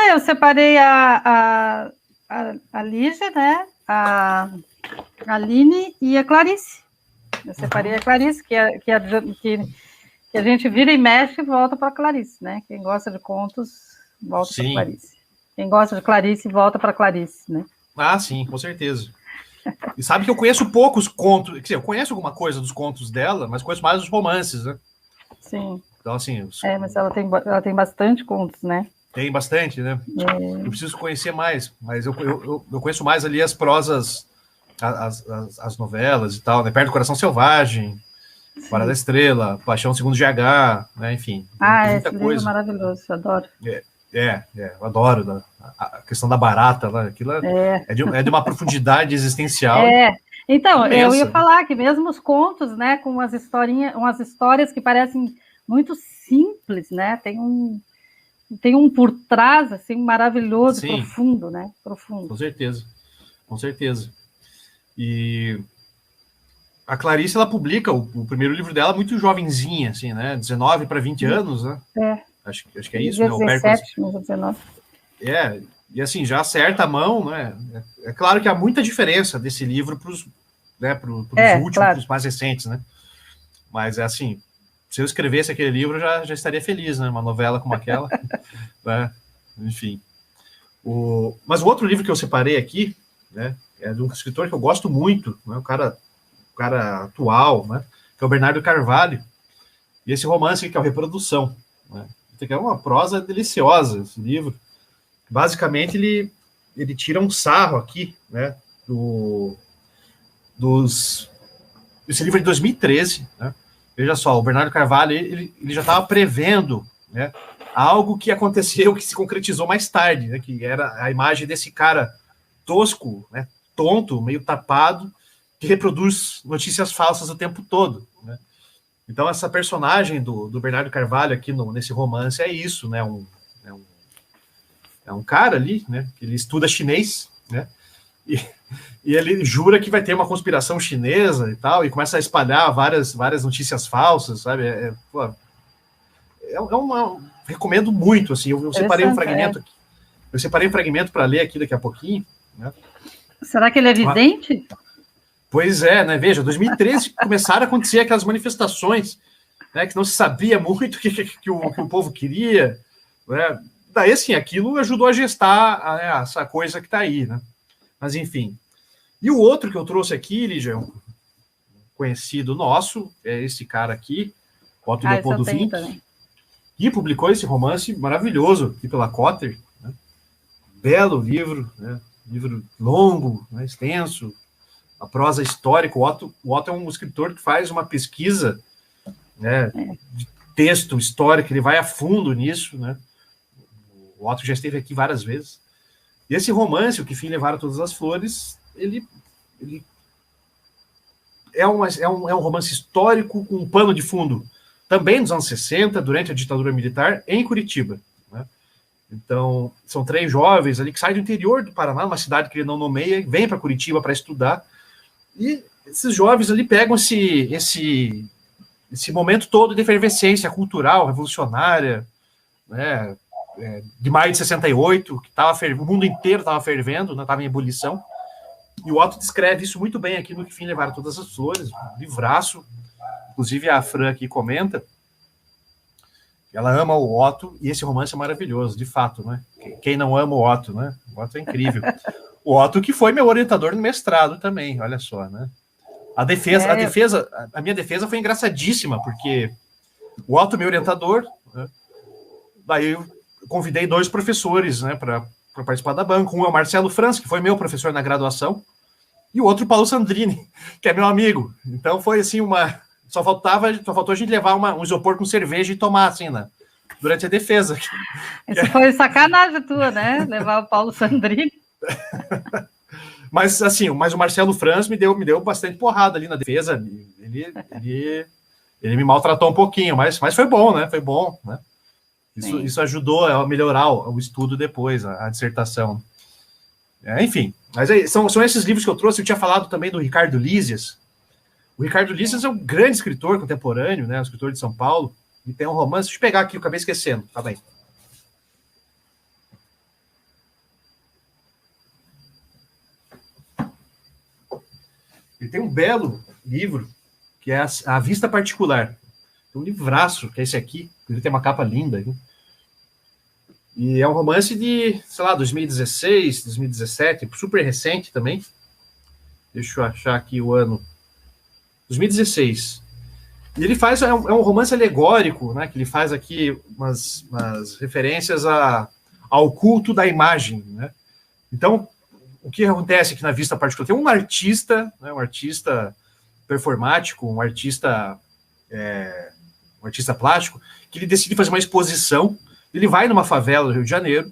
Eu separei a Lígia, né? A Aline e a Clarice. Eu separei a Clarice, que a gente vira e mexe e volta para a Clarice, né? Quem gosta de contos, volta para Clarice. Quem gosta de Clarice, volta para Clarice, né? Ah, sim, com certeza. E sabe que eu conheço poucos contos, quer dizer, eu conheço alguma coisa dos contos dela, mas conheço mais os romances, né? Sim. Então, assim... mas ela tem bastante contos, né? Tem bastante, né? Eu preciso conhecer mais, mas eu conheço mais ali as prosas, as novelas e tal, né? Perto do Coração Selvagem, Guarda da Estrela, Paixão Segundo GH, né? Enfim, tem muita esse coisa. livro é maravilhoso, eu adoro. Eu adoro a questão da barata lá, aquilo é de uma profundidade existencial. Então, imensa. Eu ia falar que mesmo os contos, né, com umas histórias que parecem muito simples, né, tem um por trás, assim, maravilhoso, sim, profundo, né, profundo. Com certeza. E a Clarice, ela publica o primeiro livro dela muito jovenzinha, assim, né, 19 para 20 anos, né. Acho que é isso, 17, né? 19. E assim, já acerta a mão, né? É claro que há muita diferença desse livro para os últimos, para os mais recentes, né? Mas é assim, se eu escrevesse aquele livro, já estaria feliz, né? Uma novela como aquela, né? Enfim. Mas o outro livro que eu separei aqui, né? É de um escritor que eu gosto muito, né? O cara atual, né? Que é o Bernardo Carvalho. E esse romance que é o Reprodução, né? Que é uma prosa deliciosa, esse livro. Basicamente, ele tira um sarro aqui, né, esse livro é de 2013, né? Veja só, o Bernardo Carvalho, ele já estava prevendo, né, algo que aconteceu, que se concretizou mais tarde, né, que era a imagem desse cara tosco, né, tonto, meio tapado, que reproduz notícias falsas o tempo todo, né? Então, essa personagem do Bernardo Carvalho aqui nesse romance é isso, né? É um cara ali, né? Que ele estuda chinês, né? E ele jura que vai ter uma conspiração chinesa e começa a espalhar várias notícias falsas, sabe? Recomendo muito, assim. Eu separei um fragmento aqui. Eu separei um fragmento para ler aqui daqui a pouquinho, né? Será que ele é vidente? Pois é, né? Veja, 2013 começaram a acontecer aquelas manifestações, né, que não se sabia muito o que o povo queria, né? Daí, assim, aquilo ajudou a gestar essa coisa que está aí, né? Mas, enfim. E o outro que eu trouxe aqui, Lígia, um conhecido nosso, é esse cara aqui, Otto Leopoldo Vink, que publicou esse romance maravilhoso aqui pela Cotter, né? Belo livro, né? Livro longo, né? Extenso, a prosa histórica. O Otto é um escritor que faz uma pesquisa, né, de texto histórico, ele vai a fundo nisso, né? O Otto já esteve aqui várias vezes. E esse romance, O Que Fim Levaram Todas as Flores, ele é um romance histórico com um pano de fundo também nos anos 60, durante a ditadura militar, em Curitiba, né? Então, são 3 jovens ali que saem do interior do Paraná, uma cidade que ele não nomeia, vêm para Curitiba para estudar. E esses jovens ali pegam esse momento todo de efervescência cultural, revolucionária, né, de maio de 68, que o mundo inteiro estava fervendo, estava em ebulição. E o Otto descreve isso muito bem aqui no Que Fim Levaram Todas as Flores, um livraço. Inclusive a Fran aqui comenta que ela ama o Otto, e esse romance é maravilhoso, de fato, né? Quem não ama o Otto, né? O Otto é incrível. O Otto que foi meu orientador no mestrado também, olha só, né? A minha defesa foi engraçadíssima, porque o Otto, meu orientador, né? Daí eu convidei 2 professores, né, para participar da banca. Um é o Marcelo Franz, que foi meu professor na graduação, e o outro o Paulo Sandrini, que é meu amigo. Então foi assim só faltou a gente levar um isopor com cerveja e tomar, assim, né, durante a defesa. Isso foi sacanagem tua, né? Levar o Paulo Sandrini. Mas, assim, o Marcelo Franz me deu bastante porrada ali na defesa. Ele me maltratou um pouquinho, mas foi bom, né? Foi bom, né? Isso ajudou a melhorar o estudo depois, a dissertação. Enfim, mas aí, são esses livros que eu trouxe. Eu tinha falado também do Ricardo Lísias. O Ricardo Lísias é um grande escritor contemporâneo, né? Um escritor de São Paulo. E tem um romance. Deixa eu pegar aqui, eu acabei esquecendo. Tá bem. Ele tem um belo livro, que é A Vista Particular. Tem um livraço, que é esse aqui. Ele tem uma capa linda. Hein? E é um romance de, sei lá, 2016, 2017, super recente também. Deixa eu achar aqui o ano. 2016. E ele faz, é um romance alegórico, né? Que ele faz aqui umas referências ao culto da imagem, né? Então, o que acontece aqui na vista particular? Tem um artista, né, um artista performático, um artista plástico, que ele decide fazer uma exposição. Ele vai numa favela do Rio de Janeiro,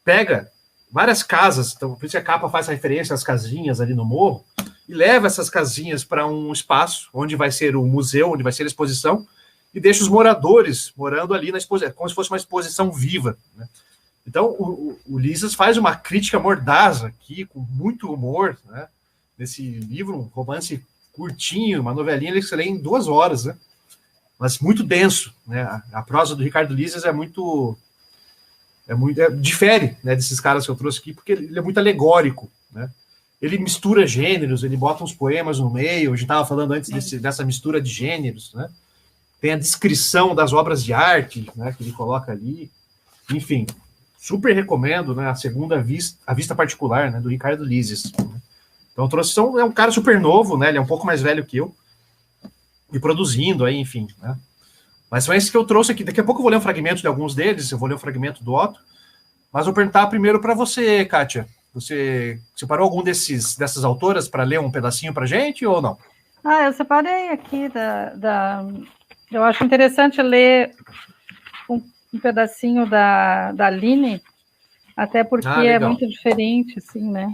pega várias casas, então, por isso a capa faz referência às casinhas ali no morro, e leva essas casinhas para um espaço onde vai ser o museu, onde vai ser a exposição, e deixa os moradores morando ali na exposição, como se fosse uma exposição viva, né? Então, o Lisas faz uma crítica mordaz aqui, com muito humor, né? Nesse livro, um romance curtinho, uma novelinha que você lê em 2 horas, né? Mas muito denso, né? A prosa do Ricardo Lisas difere, né, desses caras que eu trouxe aqui, porque ele é muito alegórico, né? Ele mistura gêneros, ele bota uns poemas no meio. A gente estava falando antes dessa mistura de gêneros, né? Tem a descrição das obras de arte, né, que ele coloca ali. Enfim, super recomendo, né, a vista particular, né, do Ricardo Lisas. Então, é um cara super novo, né? Ele é um pouco mais velho que eu, e produzindo aí, enfim, né? Mas são esses que eu trouxe aqui. Daqui a pouco eu vou ler um fragmento de alguns deles, eu vou ler um fragmento do Otto, mas vou perguntar primeiro para você, Kátia. Você separou algum dessas autoras para ler um pedacinho para gente ou não? Eu separei aqui eu acho interessante ler um pedacinho da Aline, até porque é muito diferente, assim, né?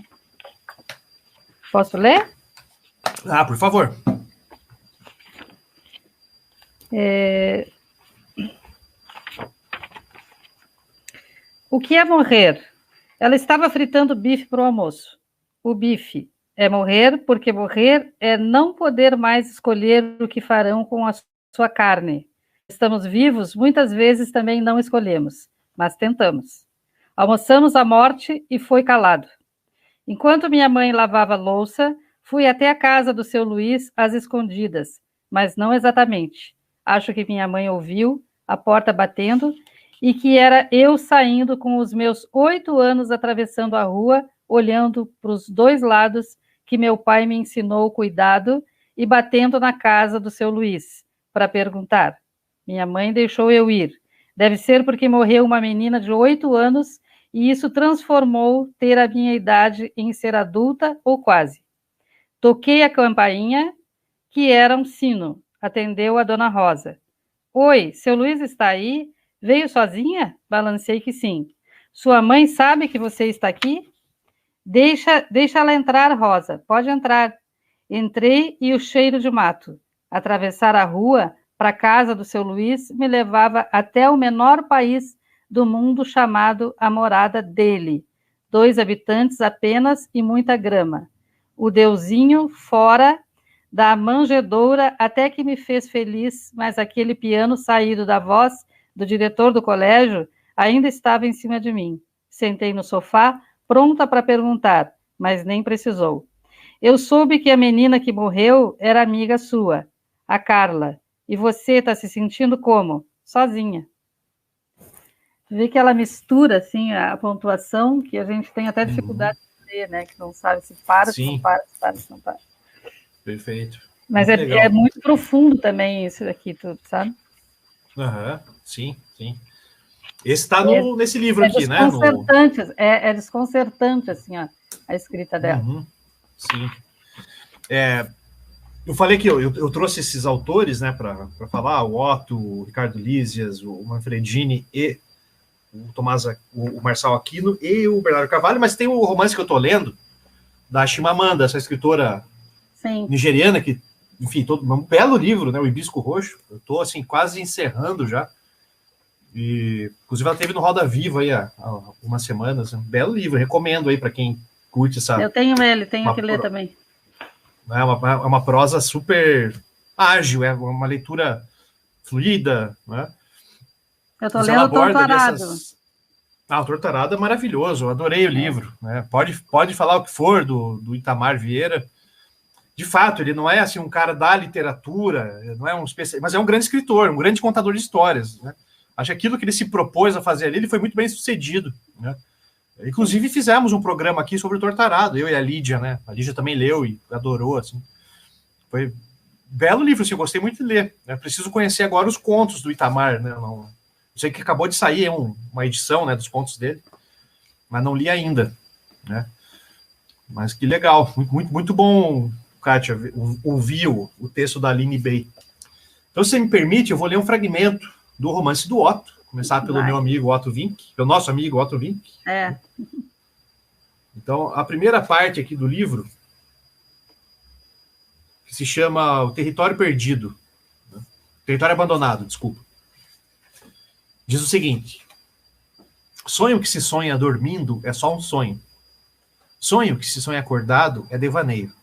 Posso ler? Por favor. O que é morrer? Ela estava fritando bife para o almoço. O bife é morrer, porque morrer é não poder mais escolher o que farão com a sua carne. Estamos vivos, muitas vezes também não escolhemos, mas tentamos. Almoçamos a morte e foi calado. Enquanto minha mãe lavava louça, fui até a casa do seu Luiz às escondidas, mas não exatamente. Acho que minha mãe ouviu a porta batendo e que era eu saindo com os meus 8 anos atravessando a rua, olhando para os 2 lados que meu pai me ensinou o cuidado e batendo na casa do seu Luiz, para perguntar. Minha mãe deixou eu ir. Deve ser porque morreu uma menina de 8 anos e isso transformou ter a minha idade em ser adulta ou quase. Toquei a campainha, que era um sino. Atendeu a dona Rosa. Oi, seu Luiz está aí? Veio sozinha? Balancei que sim. Sua mãe sabe que você está aqui? Deixa ela entrar, Rosa. Pode entrar. Entrei e o cheiro de mato. Atravessar a rua para a casa do seu Luiz me levava até o menor país do mundo chamado a morada dele. 2 habitantes apenas e muita grama. O Deusinho fora da manjedoura até que me fez feliz, mas aquele piano saído da voz do diretor do colégio ainda estava em cima de mim. Sentei no sofá, pronta para perguntar, mas nem precisou. Eu soube que a menina que morreu era amiga sua, a Carla. E você está se sentindo como? Sozinha. Vê que ela mistura assim, a pontuação, que a gente tem até dificuldade de ler, né? Que não sabe se para, se não para, se para, se não para. Perfeito. Mas é muito profundo também isso aqui, tudo, sabe? Sim, sim. Esse está nesse livro aqui, né? É desconcertante, assim, a escrita dela. Sim. Eu falei que eu trouxe esses autores, né, para falar, o Otto, o Ricardo Lísias, o Manfredini e o Marçal Aquino e o Bernardo Carvalho, mas tem o romance que eu estou lendo, da Chimamanda, essa escritora nigeriana, que, enfim, um belo livro, né, o Hibisco Roxo. Eu estou, assim, quase encerrando já. E, inclusive, ela esteve no Roda Viva aí há umas semanas. Um belo livro, recomendo aí para quem curte essa... Eu tenho ele, tenho que ler também. É uma prosa super ágil, é uma leitura fluida, né? Eu estou lendo o Torturado. O Torturado é maravilhoso, eu adorei o livro, né? Pode falar o que for do Itamar Vieira. De fato, ele não é assim um cara da literatura, não é um especialista, mas é um grande escritor, um grande contador de histórias, né? Acho que aquilo que ele se propôs a fazer ali, ele foi muito bem sucedido, né? Inclusive, fizemos um programa aqui sobre o Torturado, eu e a Lídia, né? A Lídia também leu e adorou, assim. Foi um belo livro, assim, eu gostei muito de ler, né? Preciso conhecer agora os contos do Itamar, né? sei que acabou de sair uma edição, né, dos contos dele, mas não li ainda, né? Mas que legal, muito bom, Kátia, ouvir o texto da Aline Bay. Então, se você me permite, eu vou ler um fragmento do romance do Otto, começar pelo meu amigo Otto Wink, pelo nosso amigo Otto Wink. Então, a primeira parte aqui do livro, que se chama O Território Perdido, né? Território Abandonado, desculpa. Diz o seguinte: sonho que se sonha dormindo é só um sonho. Sonho que se sonha acordado é devaneio.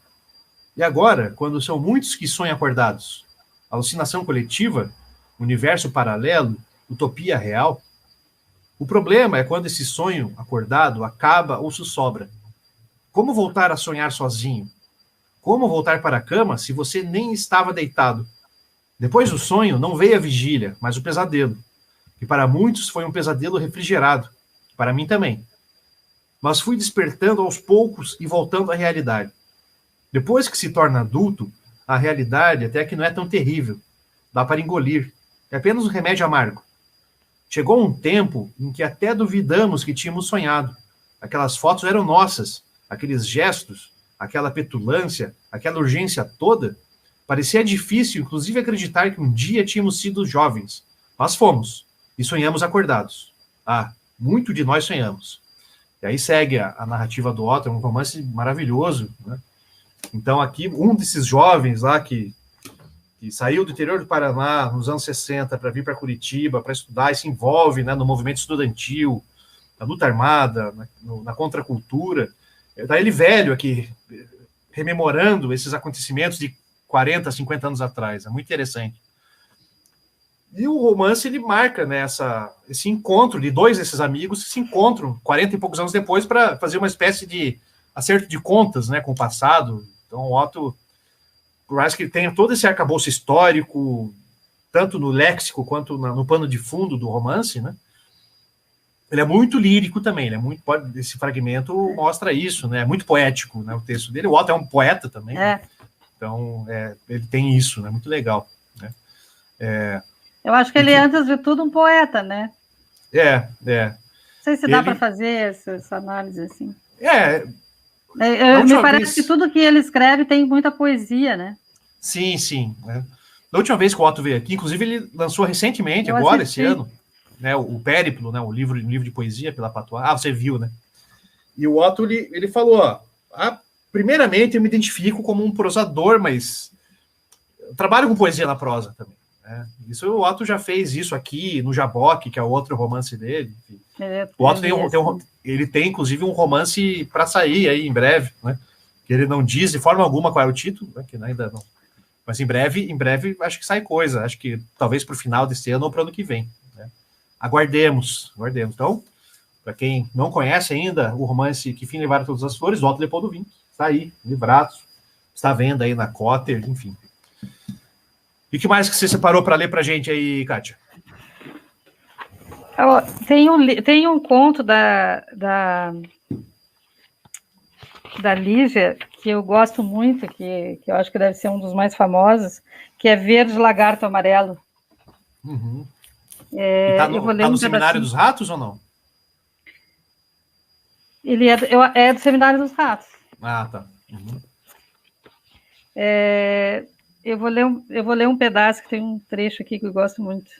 E agora, quando são muitos que sonham acordados, alucinação coletiva, universo paralelo, utopia real, o problema é quando esse sonho acordado acaba ou se sobra. Como voltar a sonhar sozinho? Como voltar para a cama se você nem estava deitado? Depois do sonho, não veio a vigília, mas o pesadelo. E para muitos foi um pesadelo refrigerado. Para mim também. Mas fui despertando aos poucos e voltando à realidade. Depois que se torna adulto, a realidade até que não é tão terrível. Dá para engolir. É apenas um remédio amargo. Chegou um tempo em que até duvidamos que tínhamos sonhado. Aquelas fotos eram nossas. Aqueles gestos, aquela petulância, aquela urgência toda. Parecia difícil, inclusive, acreditar que um dia tínhamos sido jovens. Mas fomos. E sonhamos acordados. Ah, muito de nós sonhamos. E aí segue a narrativa do Otto, é um romance maravilhoso, né? Então aqui, um desses jovens lá que saiu do interior do Paraná nos anos 60 para vir para Curitiba, para estudar e se envolve, né, no movimento estudantil, na luta armada, na contracultura. Daí ele velho aqui, rememorando esses acontecimentos de 40, 50 anos atrás. É muito interessante. E o romance, ele marca, né, esse encontro de dois desses amigos que se encontram 40 e poucos anos depois para fazer uma espécie de acerto de contas, né, com o passado. Então, o Otto, por mais que ele tenha todo esse arcabouço histórico, tanto no léxico quanto no pano de fundo do romance, né, ele é muito lírico também. Esse fragmento mostra isso, né, é muito poético, né, o texto dele. O Otto é um poeta também. Né? Então, ele tem isso, né, muito legal. Né? Eu acho que ele é, antes de tudo, um poeta, né? Não sei se dá para fazer essa análise assim. Me parece que tudo que ele escreve tem muita poesia, né? Sim, sim. Né? Da última vez que o Otto veio aqui, inclusive ele lançou recentemente, agora, esse ano, né, o Périplo, né, um livro de poesia pela Patois. Ah, você viu, né? E o Otto, ele falou, primeiramente eu me identifico como um prosador, mas eu trabalho com poesia na prosa também. Isso, o Otto já fez isso aqui no Jaboque, que é o outro romance dele. O Otto ele tem, inclusive, um romance para sair aí em breve, né? Que ele não diz de forma alguma qual é o título, né? Que ainda não. Mas em breve, acho que sai coisa. Acho que talvez para o final desse ano ou para o ano que vem. Né? Aguardemos. Então, para quem não conhece ainda o romance Que Fim Levaram Todas as Flores, Otto Leopoldovink, está aí, livrado, está à venda aí na Cotter, enfim. E o que mais que você separou para ler para a gente aí, Kátia? Tem um conto da Lígia que eu gosto muito, que eu acho que deve ser um dos mais famosos, que é Verde Lagarto Amarelo. Uhum. Está no Seminário dos Ratos ou não? Ele é do Seminário dos Ratos. Ah, tá. Uhum. Eu vou ler um pedaço, que tem um trecho aqui que eu gosto muito.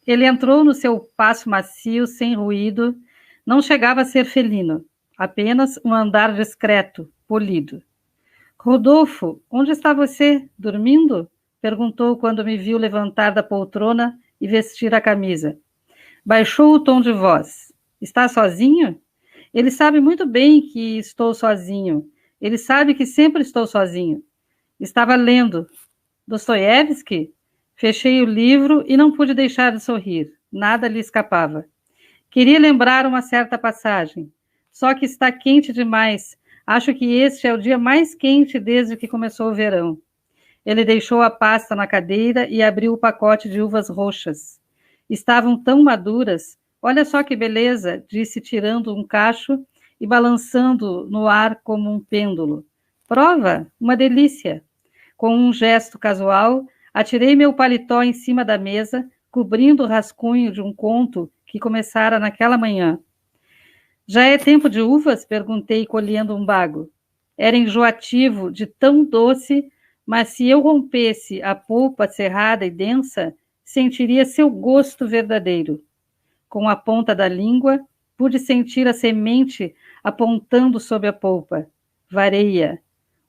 Ele entrou no seu passo macio, sem ruído, não chegava a ser felino, apenas um andar discreto, polido. Rodolfo, onde está você? Dormindo? Perguntou quando me viu levantar da poltrona e vestir a camisa. Baixou o tom de voz. Está sozinho? Ele sabe muito bem que estou sozinho. Ele sabe que sempre estou sozinho. Estava lendo Dostoiévski. Fechei o livro e não pude deixar de sorrir. Nada lhe escapava. Queria lembrar uma certa passagem. Só que está quente demais. Acho que este é o dia mais quente desde que começou o verão. Ele deixou a pasta na cadeira e abriu o pacote de uvas roxas. Estavam tão maduras. Olha só que beleza, disse tirando um cacho e balançando no ar como um pêndulo. Prova? Uma delícia. Com um gesto casual, atirei meu paletó em cima da mesa, cobrindo o rascunho de um conto que começara naquela manhã. Já é tempo de uvas? Perguntei, colhendo um bago. Era enjoativo de tão doce, mas se eu rompesse a polpa cerrada e densa, sentiria seu gosto verdadeiro. Com a ponta da língua, pude sentir a semente apontando sob a polpa. Varei-a.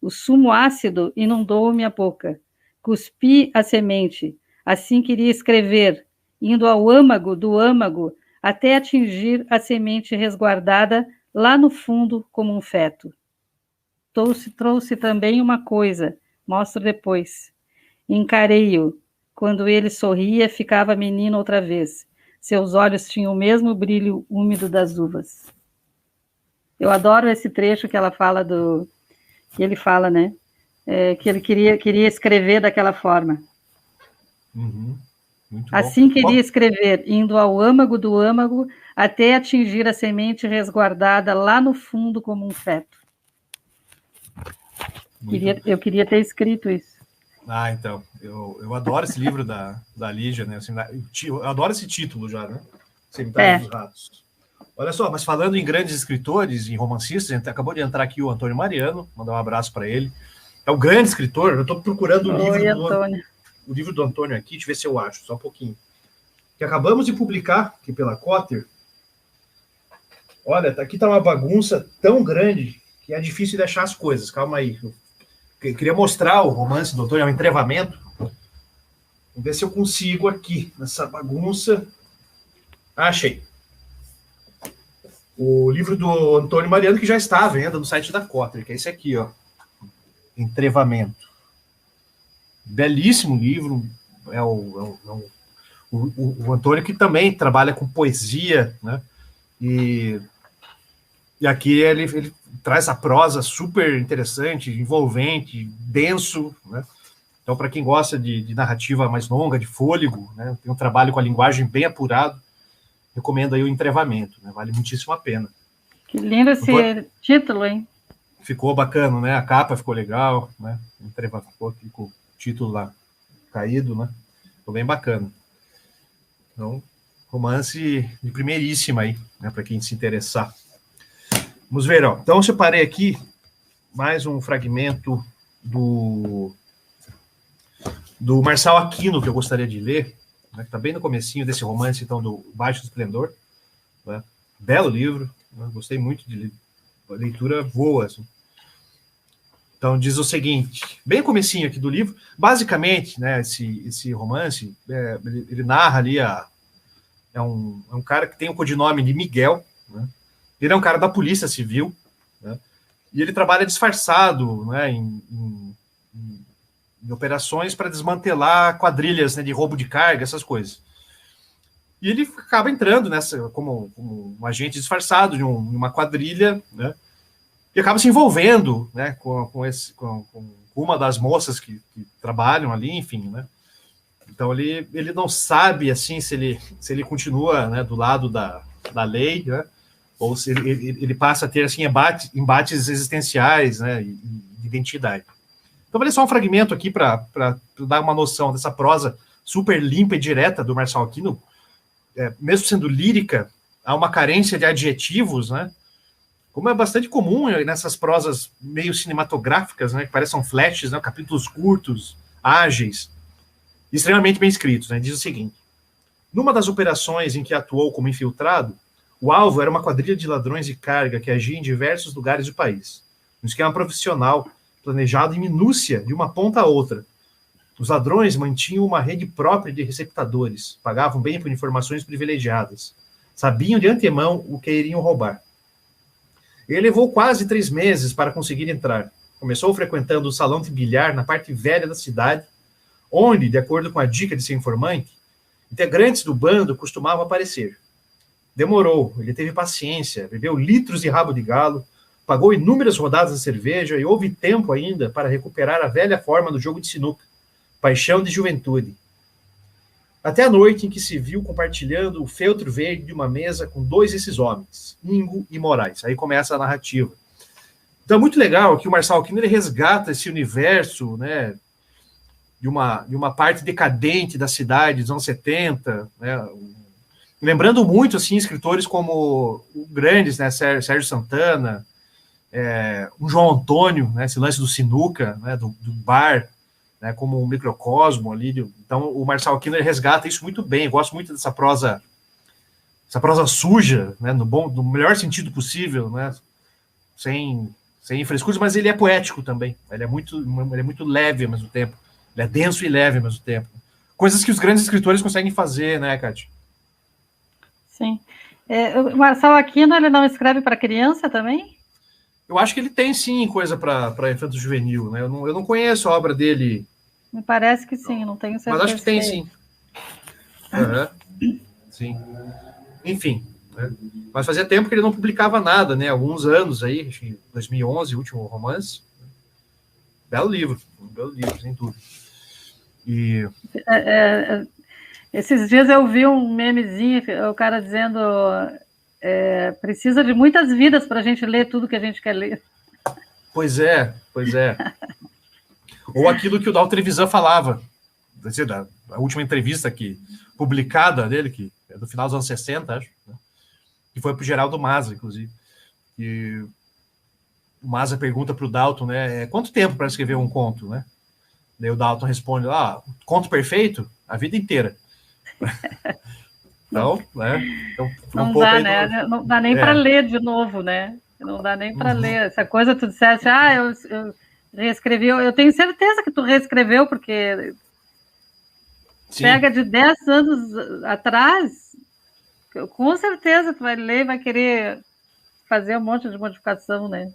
O sumo ácido inundou-me a boca. Cuspi a semente. Assim queria escrever, indo ao âmago do âmago, até atingir a semente resguardada lá no fundo como um feto. Trouxe também uma coisa, mostro depois. Encarei-o. Quando ele sorria, ficava menino outra vez. Seus olhos tinham o mesmo brilho úmido das uvas. Eu adoro esse trecho que ela fala que ele fala, né? Que ele queria escrever daquela forma. Uhum. Assim queria escrever, indo ao âmago do âmago, até atingir a semente resguardada lá no fundo como um feto. Eu queria ter escrito isso. Ah, então. Eu adoro esse livro da Lígia, né? Assim, eu adoro esse título já, né? Cemitério dos Ratos. Olha só, mas falando em grandes escritores, em romancistas, a gente acabou de entrar aqui o Antônio Mariano, mandar um abraço para ele. É um grande escritor, eu estou procurando o livro do Antônio aqui, deixa eu ver se eu acho, só um pouquinho. Que acabamos de publicar aqui pela Cotter. Olha, aqui está uma bagunça tão grande que é difícil de achar as coisas. Calma aí. Eu queria mostrar o romance do Antônio, é um entrevamento. Vamos ver se eu consigo aqui, nessa bagunça. Achei. O livro do Antônio Mariano, que já está à venda no site da Cotter, que é esse aqui, ó. Entrevamento. Belíssimo livro. O Antônio, que também trabalha com poesia, né? E aqui ele traz a prosa super interessante, envolvente, denso, né? Então, para quem gosta de narrativa mais longa, de fôlego, né? Tem um trabalho com a linguagem bem apurado, recomendo aí o Entrevamento, né? Vale muitíssimo a pena. Que lindo esse título, hein? Ficou bacana, né? A capa ficou legal, né? Ficou aqui com o título lá caído, né? Ficou bem bacana. Então, romance de primeiríssima aí, né? Para quem se interessar. Vamos ver, ó. Então, eu separei aqui mais um fragmento do Marçal Aquino, que eu gostaria de ler, né, que está bem no comecinho desse romance, então, do Baixo Esplendor. Né? Belo livro, né? Gostei muito de leitura boa. Assim. Então, diz o seguinte, bem no comecinho aqui do livro, basicamente, né, esse romance, ele narra ali, é um cara que tem o codinome de Miguel, né? Ele é um cara da Polícia Civil, né? E ele trabalha disfarçado, né, em operações para desmantelar quadrilhas, né, de roubo de carga, essas coisas. E ele acaba entrando nessa como um agente disfarçado de uma quadrilha, né, e acaba se envolvendo, né, com uma das moças que trabalham ali, enfim, né. Então ele não sabe assim se ele continua, né, do lado da lei, né, ou se ele passa a ter assim embates existenciais, né, de identidade. Então, vou ler só um fragmento aqui para dar uma noção dessa prosa super limpa e direta do Marçal Aquino. Mesmo sendo lírica, há uma carência de adjetivos, né? Como é bastante comum nessas prosas meio cinematográficas, né? Que parecem flashes, né? Capítulos curtos, ágeis, extremamente bem escritos, né? Diz o seguinte: numa das operações em que atuou como infiltrado, o alvo era uma quadrilha de ladrões de carga que agia em diversos lugares do país. Um esquema profissional planejado em minúcia de uma ponta a outra. Os ladrões mantinham uma rede própria de receptadores, pagavam bem por informações privilegiadas, sabiam de antemão o que iriam roubar. Ele levou quase 3 meses para conseguir entrar. Começou frequentando o salão de bilhar na parte velha da cidade, onde, de acordo com a dica de seu informante, integrantes do bando costumavam aparecer. Demorou, ele teve paciência, bebeu litros de rabo de galo, pagou inúmeras rodadas de cerveja e houve tempo ainda para recuperar a velha forma do jogo de sinuca, paixão de juventude. Até a noite em que se viu compartilhando o feltro verde de uma mesa com 2 desses homens, Ingo e Moraes. Aí começa a narrativa. Então é muito legal que o Marçal Aquino ele resgata esse universo, né, uma parte decadente da cidade dos anos 70, né? Lembrando muito, assim, escritores como grandes, né? Sérgio Santana, o João Antônio, né? Esse lance do sinuca, né? do bar, né? Como um microcosmo ali. Então, o Marçal Aquino resgata isso muito bem. Eu gosto muito dessa prosa suja, né? No melhor sentido possível, né? Sem frescuras, mas ele é poético também. Ele é muito leve ao mesmo tempo. Ele é denso e leve ao mesmo tempo. Coisas que os grandes escritores conseguem fazer, né, Kátia? Sim. O Marçal Aquino, ele não escreve para criança também? Eu acho que ele tem, sim, coisa para infanto juvenil, né? Eu não conheço a obra dele. Me parece que sim, não tenho certeza. Mas acho que tem, sim. Sim. Enfim, né? Mas fazia tempo que ele não publicava nada, né? Alguns anos aí, acho que 2011, o último romance. Belo livro, sem dúvida. E... esses dias eu vi um memezinho, o cara dizendo precisa de muitas vidas para a gente ler tudo que a gente quer ler. Pois é. Ou aquilo que o Dalton Trevisan falava, a última entrevista publicada dele, que é do final dos anos 60, acho, né? Que foi para o Geraldo Maza, inclusive. E o Maza pergunta para o Dalton, né, quanto tempo para escrever um conto, né? Daí o Dalton responde, conto perfeito? A vida inteira. Então, né? Então, não dá, né? Não dá nem para ler de novo, né? Não dá nem para ler. Essa coisa, tu disseste, eu reescrevi. Eu tenho certeza que tu reescreveu, porque sim, pega de 10 anos atrás, com certeza tu vai ler e vai querer fazer um monte de modificação, né?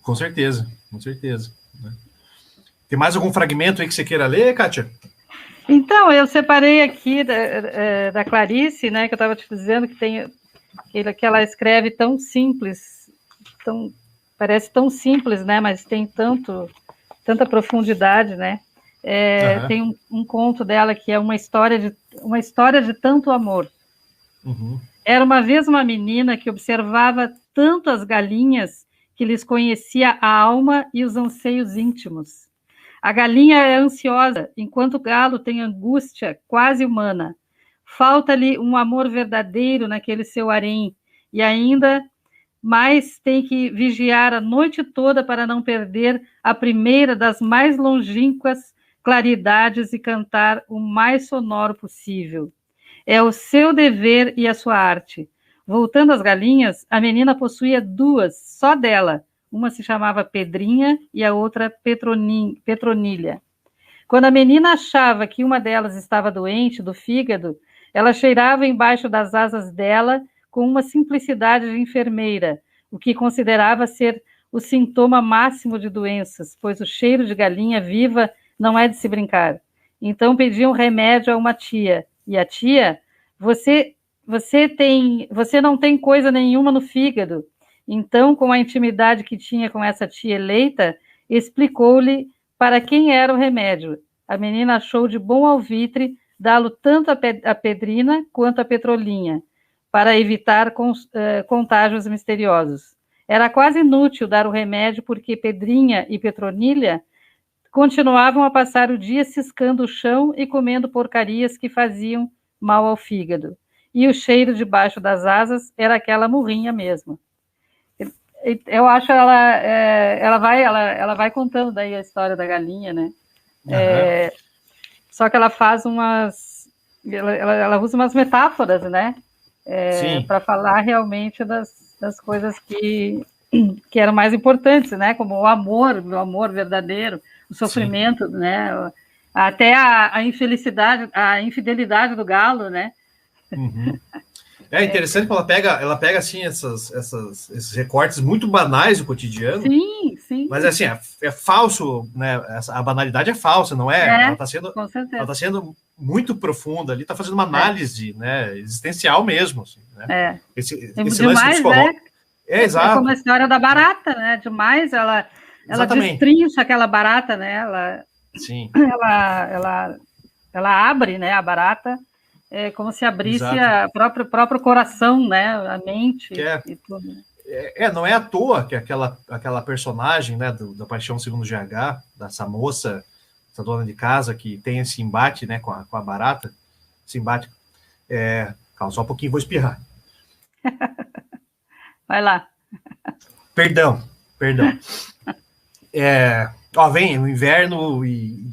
Com certeza. Né? Tem mais algum fragmento aí que você queira ler, Kátia? Então, eu separei aqui da Clarice, né, que eu estava te dizendo que ela escreve tão simples, parece tão simples, né, mas tem tanta profundidade, né? Tem um conto dela que é uma história de tanto amor. Uhum. Era uma vez uma menina que observava tanto as galinhas que lhes conhecia a alma e os anseios íntimos. A galinha é ansiosa, enquanto o galo tem angústia quase humana. Falta-lhe um amor verdadeiro naquele seu harém, e ainda mais tem que vigiar a noite toda para não perder a primeira das mais longínquas claridades e cantar o mais sonoro possível. É o seu dever e a sua arte. Voltando às galinhas, a menina possuía 2, só dela. Uma se chamava Pedrinha e a outra Petronilha. Quando a menina achava que uma delas estava doente do fígado, ela cheirava embaixo das asas dela com uma simplicidade de enfermeira, o que considerava ser o sintoma máximo de doenças, pois o cheiro de galinha viva não é de se brincar. Então pediam remédio a uma tia, e a tia, você não tem coisa nenhuma no fígado. Então, com a intimidade que tinha com essa tia eleita, explicou-lhe para quem era o remédio. A menina achou de bom alvitre dá-lo tanto a Pedrina quanto a Petrolinha, para evitar contágios misteriosos. Era quase inútil dar o remédio, porque Pedrinha e Petronilha continuavam a passar o dia ciscando o chão e comendo porcarias que faziam mal ao fígado. E o cheiro debaixo das asas era aquela murrinha mesmo. Eu acho ela vai contando daí a história da galinha, né? Só que ela faz ela usa umas metáforas, né? Para falar realmente das coisas que eram mais importantes, né? Como o amor verdadeiro, o sofrimento, sim, né? Até a infelicidade, a infidelidade do galo, né? Uhum. É interessante que ela pega assim esses recortes muito banais do cotidiano. Sim. Mas assim, é falso, né? A banalidade é falsa, não é? Ela está sendo muito profunda ali, está fazendo uma análise, né, existencial mesmo. Assim, né? Esse demais, né? Exato. É como a história da barata, né? Demais, ela destrincha aquela barata, né? Sim. Ela abre, né, a barata. É como se abrisse o próprio coração, né? A mente e tudo. Não é à toa que aquela personagem, né, da Paixão Segundo GH, dessa moça essa dona de casa que tem esse embate, né, com a barata, esse embate, calma, só um pouquinho, vou espirrar. Vai lá. Perdão. Vem o inverno e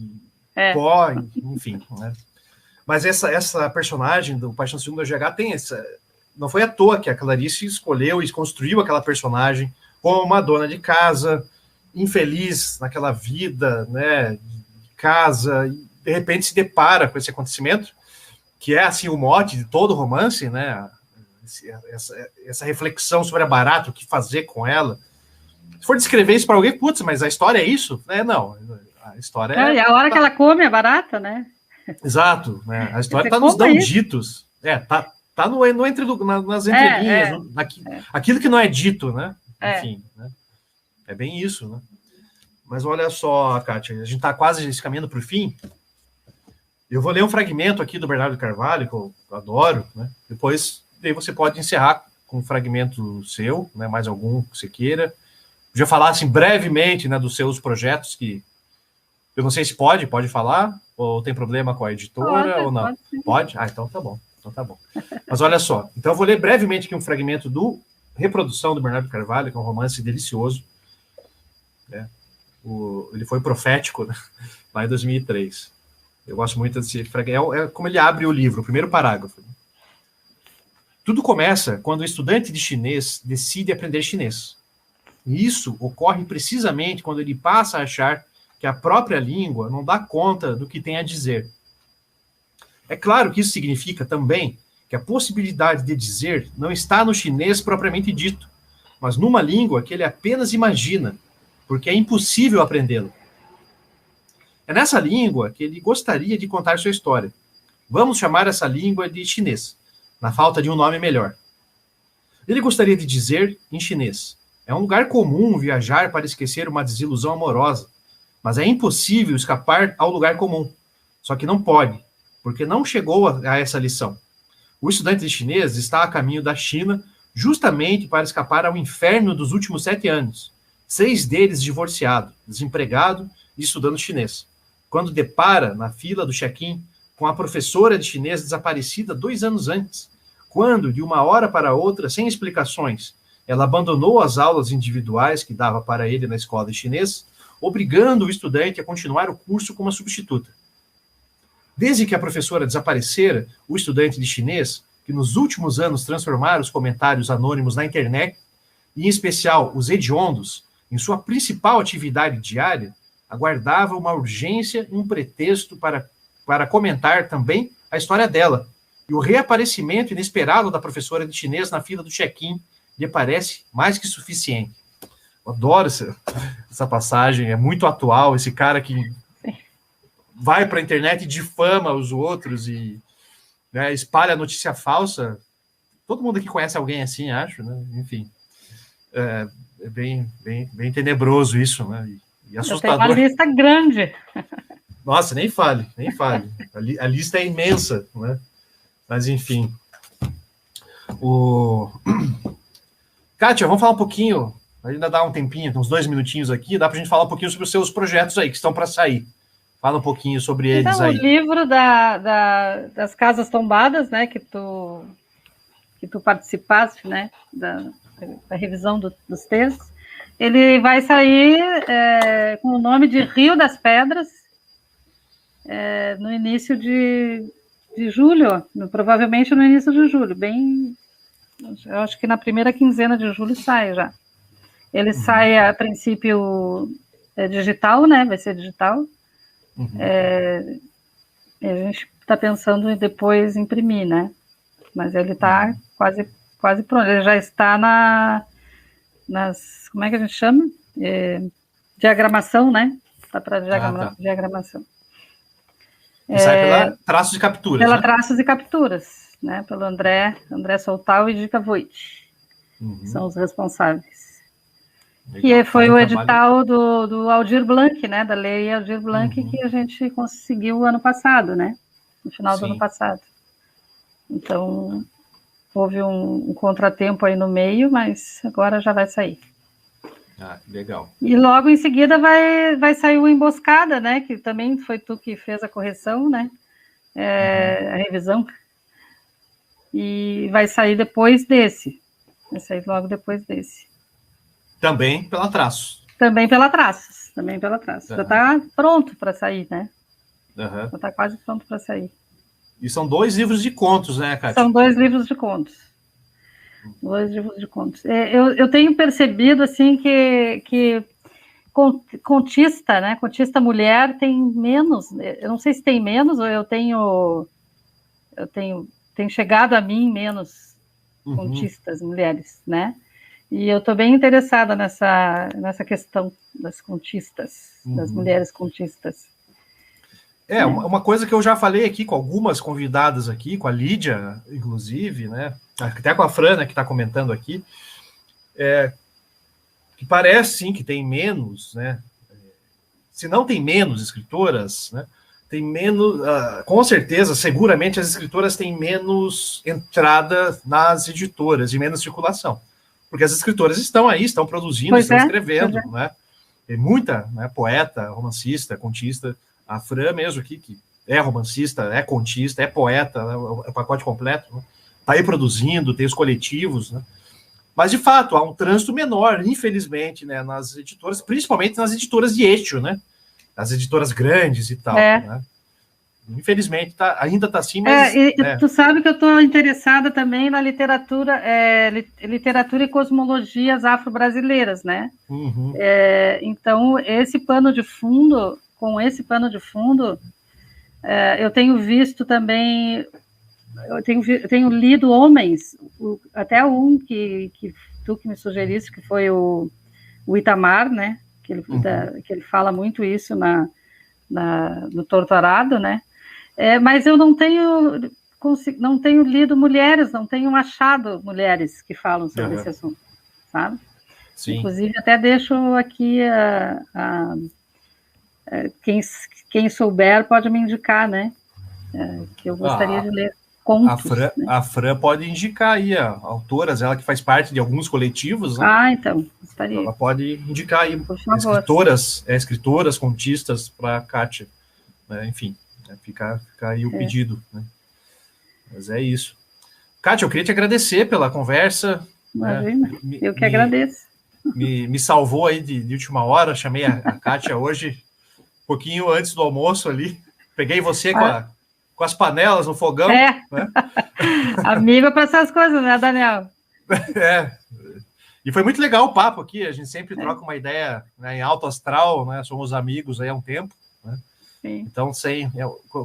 pó, enfim, né? Mas essa personagem do Paixão Segunda GH tem essa... Não foi à toa que a Clarice escolheu e construiu aquela personagem como uma dona de casa, infeliz naquela vida, né, de casa, e de repente se depara com esse acontecimento, que é, assim, o mote de todo romance, né, essa reflexão sobre a barata, o que fazer com ela. Se for descrever isso para alguém, putz, mas a história é isso? Não, a história E a hora que ela come a barata, né? Exato, né? A história está nos não ditos. Tá no nas entrelinhas, aquilo que não é dito, né? Enfim, né? É bem isso, né? Mas olha só, Kátia, a gente está quase caminhando para o fim. Eu vou ler um fragmento aqui do Bernardo Carvalho, que eu adoro, né? Depois daí você pode encerrar com um fragmento seu, né? Mais algum que você queira. Já falar assim brevemente, né, dos seus projetos, que eu não sei se pode falar, ou tem problema com a editora, ou não. Pode? Então tá bom. Mas olha só, então eu vou ler brevemente aqui um fragmento do Reprodução, do Bernardo Carvalho, que é um romance delicioso, né? Ele foi profético, né? Lá em 2003. Eu gosto muito desse fragmento. É como ele abre o livro, o primeiro parágrafo. Tudo começa quando o estudante de chinês decide aprender chinês. E isso ocorre precisamente quando ele passa a achar que a própria língua não dá conta do que tem a dizer. É claro que isso significa também que a possibilidade de dizer não está no chinês propriamente dito, mas numa língua que ele apenas imagina, porque é impossível aprendê-la. É nessa língua que ele gostaria de contar sua história. Vamos chamar essa língua de chinês, na falta de um nome melhor. Ele gostaria de dizer em chinês: é um lugar comum viajar para esquecer uma desilusão amorosa, mas é impossível escapar ao lugar comum. Só que não pode, porque não chegou a essa lição. O estudante de chinês está a caminho da China justamente para escapar ao inferno dos últimos 7 anos. 6 deles divorciado, desempregado e estudando chinês. Quando depara na fila do check-in com a professora de chinês desaparecida 2 anos antes, quando, de uma hora para outra, sem explicações, ela abandonou as aulas individuais que dava para ele na escola de chinês, obrigando o estudante a continuar o curso com uma substituta. Desde que a professora desaparecera, o estudante de chinês, que nos últimos anos transformara os comentários anônimos na internet, e em especial os hediondos, em sua principal atividade diária, aguardava uma urgência e um pretexto para comentar também a história dela. E o reaparecimento inesperado da professora de chinês na fila do check-in lhe parece mais que suficiente. Eu adoro essa passagem, é muito atual, esse cara que vai para a internet e difama os outros e, né, espalha notícia falsa. Todo mundo aqui conhece alguém assim, acho, né? Enfim, é bem tenebroso isso, né? E assustador. Tem uma lista grande. Nossa, nem fale. A lista é imensa, né? Mas, enfim. Kátia, vamos falar um pouquinho, ainda dá um tempinho, uns 2 minutinhos aqui, dá para a gente falar um pouquinho sobre os seus projetos aí, que estão para sair. Fala um pouquinho sobre eles aí. O livro das Casas Tombadas, né, que tu participaste, né, da revisão dos textos, ele vai sair com o nome de Rio das Pedras, no início de julho, provavelmente no início de julho, eu acho que na primeira quinzena de julho sai já. Ele sai, a princípio, digital, né, vai ser digital. A gente está pensando em depois imprimir, né? Mas ele está quase pronto. Ele já está nas... Como é que a gente chama? Diagramação, né? Está para diagramação. Sai pela Traços e Capturas. Pela Traços e Capturas, né? Pelo André Soltal e Dica Voit. São os responsáveis. Legal. Que foi o edital do Aldir Blanc, né, da lei Aldir Blanc, que a gente conseguiu ano passado, né, no final do ano passado. Então, houve um contratempo aí no meio, mas agora já vai sair. Ah, legal. E logo em seguida vai sair o Emboscada, né? Que também foi tu que fez a correção, né? A revisão. E vai sair depois desse. Vai sair logo depois desse. Também pela Traços. Também pela Traços. Já está pronto para sair, né? Já está quase pronto para sair. E são 2 livros de contos, né, Kátia? São 2 livros de contos. 2 livros de contos. Eu tenho percebido, assim, que contista, né? Contista mulher tem menos. Eu não sei se tem menos ou tem chegado a mim menos contistas mulheres, né? E eu estou bem interessada nessa questão das contistas, das mulheres contistas. Uma coisa que eu já falei aqui com algumas convidadas aqui, com a Lídia, inclusive, né? Até com a Fran, né, que está comentando aqui, que parece, sim, que tem menos, né? Se não tem menos escritoras, né? Tem menos, com certeza, seguramente as escritoras têm menos entrada nas editoras e menos circulação. Porque as escritoras estão aí, estão produzindo, estão escrevendo, né? Tem muita, né, poeta, romancista, contista, a Fran mesmo aqui, que é romancista, é contista, é poeta, né, é o pacote completo, né? Tá aí produzindo, tem os coletivos, né? Mas, de fato, há um trânsito menor, infelizmente, né, nas editoras, principalmente nas editoras de eixo, né? As editoras grandes e tal, né? Infelizmente, ainda está assim, mas... Tu sabe que eu estou interessada também na literatura, literatura e cosmologias afro-brasileiras, né? Então, com esse pano de fundo, eu tenho visto também, eu tenho lido homens, até um que tu que me sugeriste, que foi o Itamar, né? Que ele fala muito isso no Torturado, né? Mas eu não tenho lido mulheres, não tenho achado mulheres que falam sobre esse assunto, sabe? Sim. Inclusive, até deixo aqui quem souber pode me indicar, né? Que eu gostaria de ler contos. A Fran pode indicar aí autoras, ela que faz parte de alguns coletivos, né? Então, gostaria. Ela pode indicar aí escritoras, contistas para a Kátia, né? Enfim, fica aí o pedido, né? Mas é isso. Kátia, eu queria te agradecer pela conversa. Imagina, eu que agradeço. Me salvou aí de última hora, chamei a Kátia hoje, um pouquinho antes do almoço ali, peguei você com as panelas no fogão. Né? Amigo para essas coisas, né, Daniel? E foi muito legal o papo aqui, a gente sempre troca uma ideia, né, em alto astral, né, somos amigos aí há um tempo, né? Sim. Então,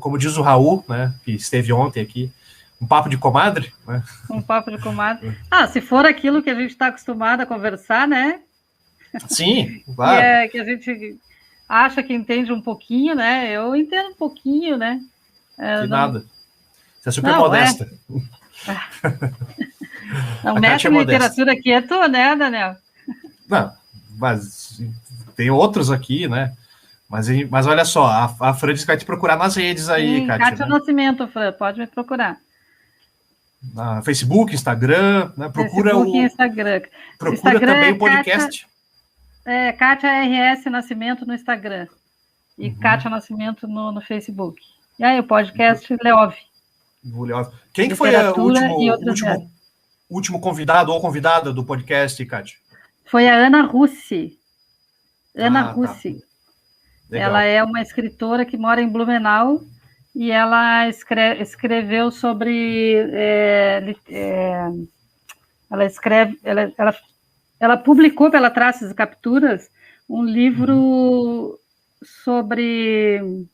como diz o Raul, né, que esteve ontem aqui, um papo de comadre, né? Um papo de comadre. Se for aquilo que a gente está acostumado a conversar, né? Sim, claro. Que a gente acha que entende um pouquinho, né? Eu entendo um pouquinho, né? Nada. Você é super modesta. O mestre de literatura aqui é tu, né, Daniel? Não, mas tem outros aqui, né? Mas olha só, a Fran disse que vai te procurar nas redes aí, Kátia. Kátia Nascimento, Fran, pode me procurar. Na Facebook, Instagram, né? Procura Facebook e Instagram. Procura Instagram também o podcast. Kátia RS Nascimento no Instagram. E Kátia Nascimento no Facebook. E aí, o podcast Leove. Quem que foi o último convidado ou convidada do podcast, Kátia? Foi a Ana Russi. Ana Russi. Ela é uma escritora que mora em Blumenau e ela escreveu sobre... Ela publicou pela Traços e Capturas um livro sobre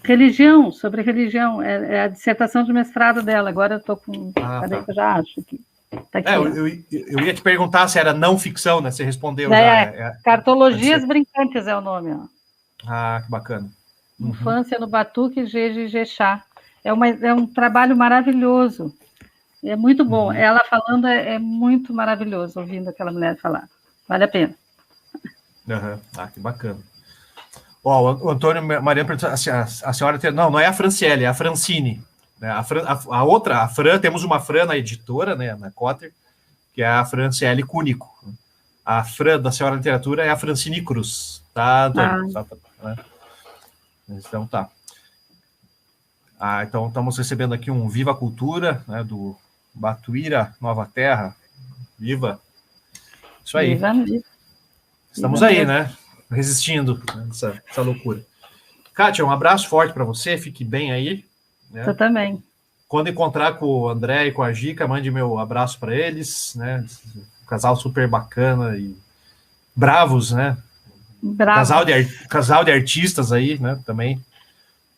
religião, é a dissertação de mestrado dela. Agora eu estou com... Peraí que eu já acho aqui. Tá aqui, eu ia te perguntar se era não ficção, né? Você respondeu já. Cartologias Brincantes é o nome. Ó. Que bacana. Infância no Batuque, Jeje e Jexá. É um trabalho maravilhoso. É muito bom. Ela falando é muito maravilhoso, ouvindo aquela mulher falar. Vale a pena. Que bacana. O Antônio Mariano perguntou, a senhora tem... Não é a Franciele, é a Francine. A outra, a Fran, temos uma Fran na editora, né, na Cotter, que é a Franciele Cúnico. A Fran da Senhora Literatura é a Francine Cruz, tá, Antônio? Né? Então tá. Então estamos recebendo aqui um Viva Cultura, né, do Batuíra Nova Terra. Viva! Isso aí. Viva. Estamos Viva aí, mesmo. né? Resistindo essa loucura. Kátia, um abraço forte para você, fique bem aí. Né? Eu também. Quando encontrar com o André e com a Gica, mande meu abraço para eles, né? Um casal super bacana e bravos, né? Casal de artistas aí, né? Também,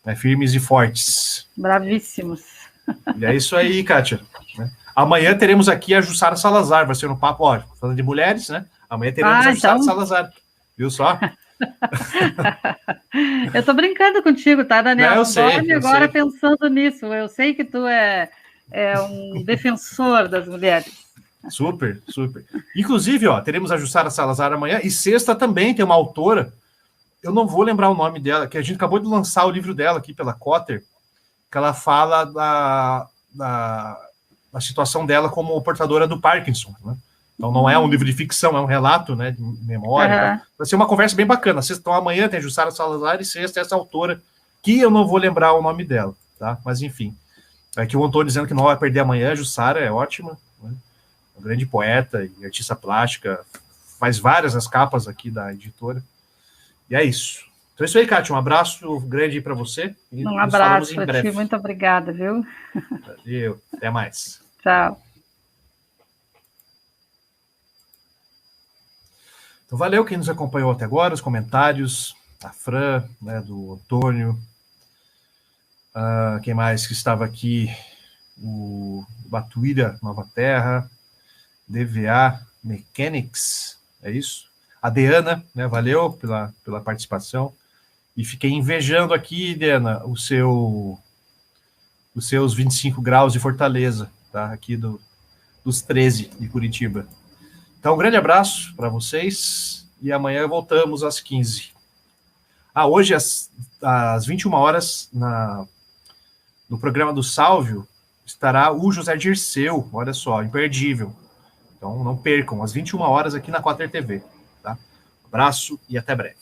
né? Firmes e fortes. Bravíssimos. E é isso aí, Kátia. Né? Amanhã teremos aqui a Jussara Salazar, vai ser um papo, ó, falando de mulheres, né? Amanhã teremos a Jussara Salazar. Viu só? Eu tô brincando contigo, tá, Daniel? Não, eu sei, agora pensando nisso. Eu sei que tu é um defensor das mulheres. Super, super. Inclusive, ó, teremos a Jussara Salazar amanhã, e sexta também tem uma autora, eu não vou lembrar o nome dela, que a gente acabou de lançar o livro dela aqui pela Cotter, que ela fala da situação dela como portadora do Parkinson, né? Então não é um livro de ficção, é um relato, né, de memória. Vai ser uma conversa bem bacana. Então amanhã tem a Jussara Salazar e sexta essa autora, que eu não vou lembrar o nome dela, tá? Mas enfim. Aqui o Antônio dizendo que não vai perder amanhã, a Jussara é ótima, né? Uma grande poeta e artista plástica, faz várias as capas aqui da editora. E é isso. Então é isso aí, Kátia. Um abraço grande para você. E um abraço para ti. Muito obrigada, viu? Valeu. Até mais. Tchau. Então, valeu quem nos acompanhou até agora, os comentários, a Fran, né, do Antônio, quem mais que estava aqui, o Batuíra Nova Terra, DVA Mechanics, é isso? A Deana, né, valeu pela participação, e fiquei invejando aqui, Deana, os seus 25 graus de Fortaleza, tá, aqui dos 13 de Curitiba. Então, um grande abraço para vocês e amanhã voltamos às 15. Hoje, às 21 horas, no programa do Sálvio, estará o José Dirceu, olha só, imperdível. Então, não percam, às 21 horas aqui na Quater TV. Tá? Um abraço e até breve.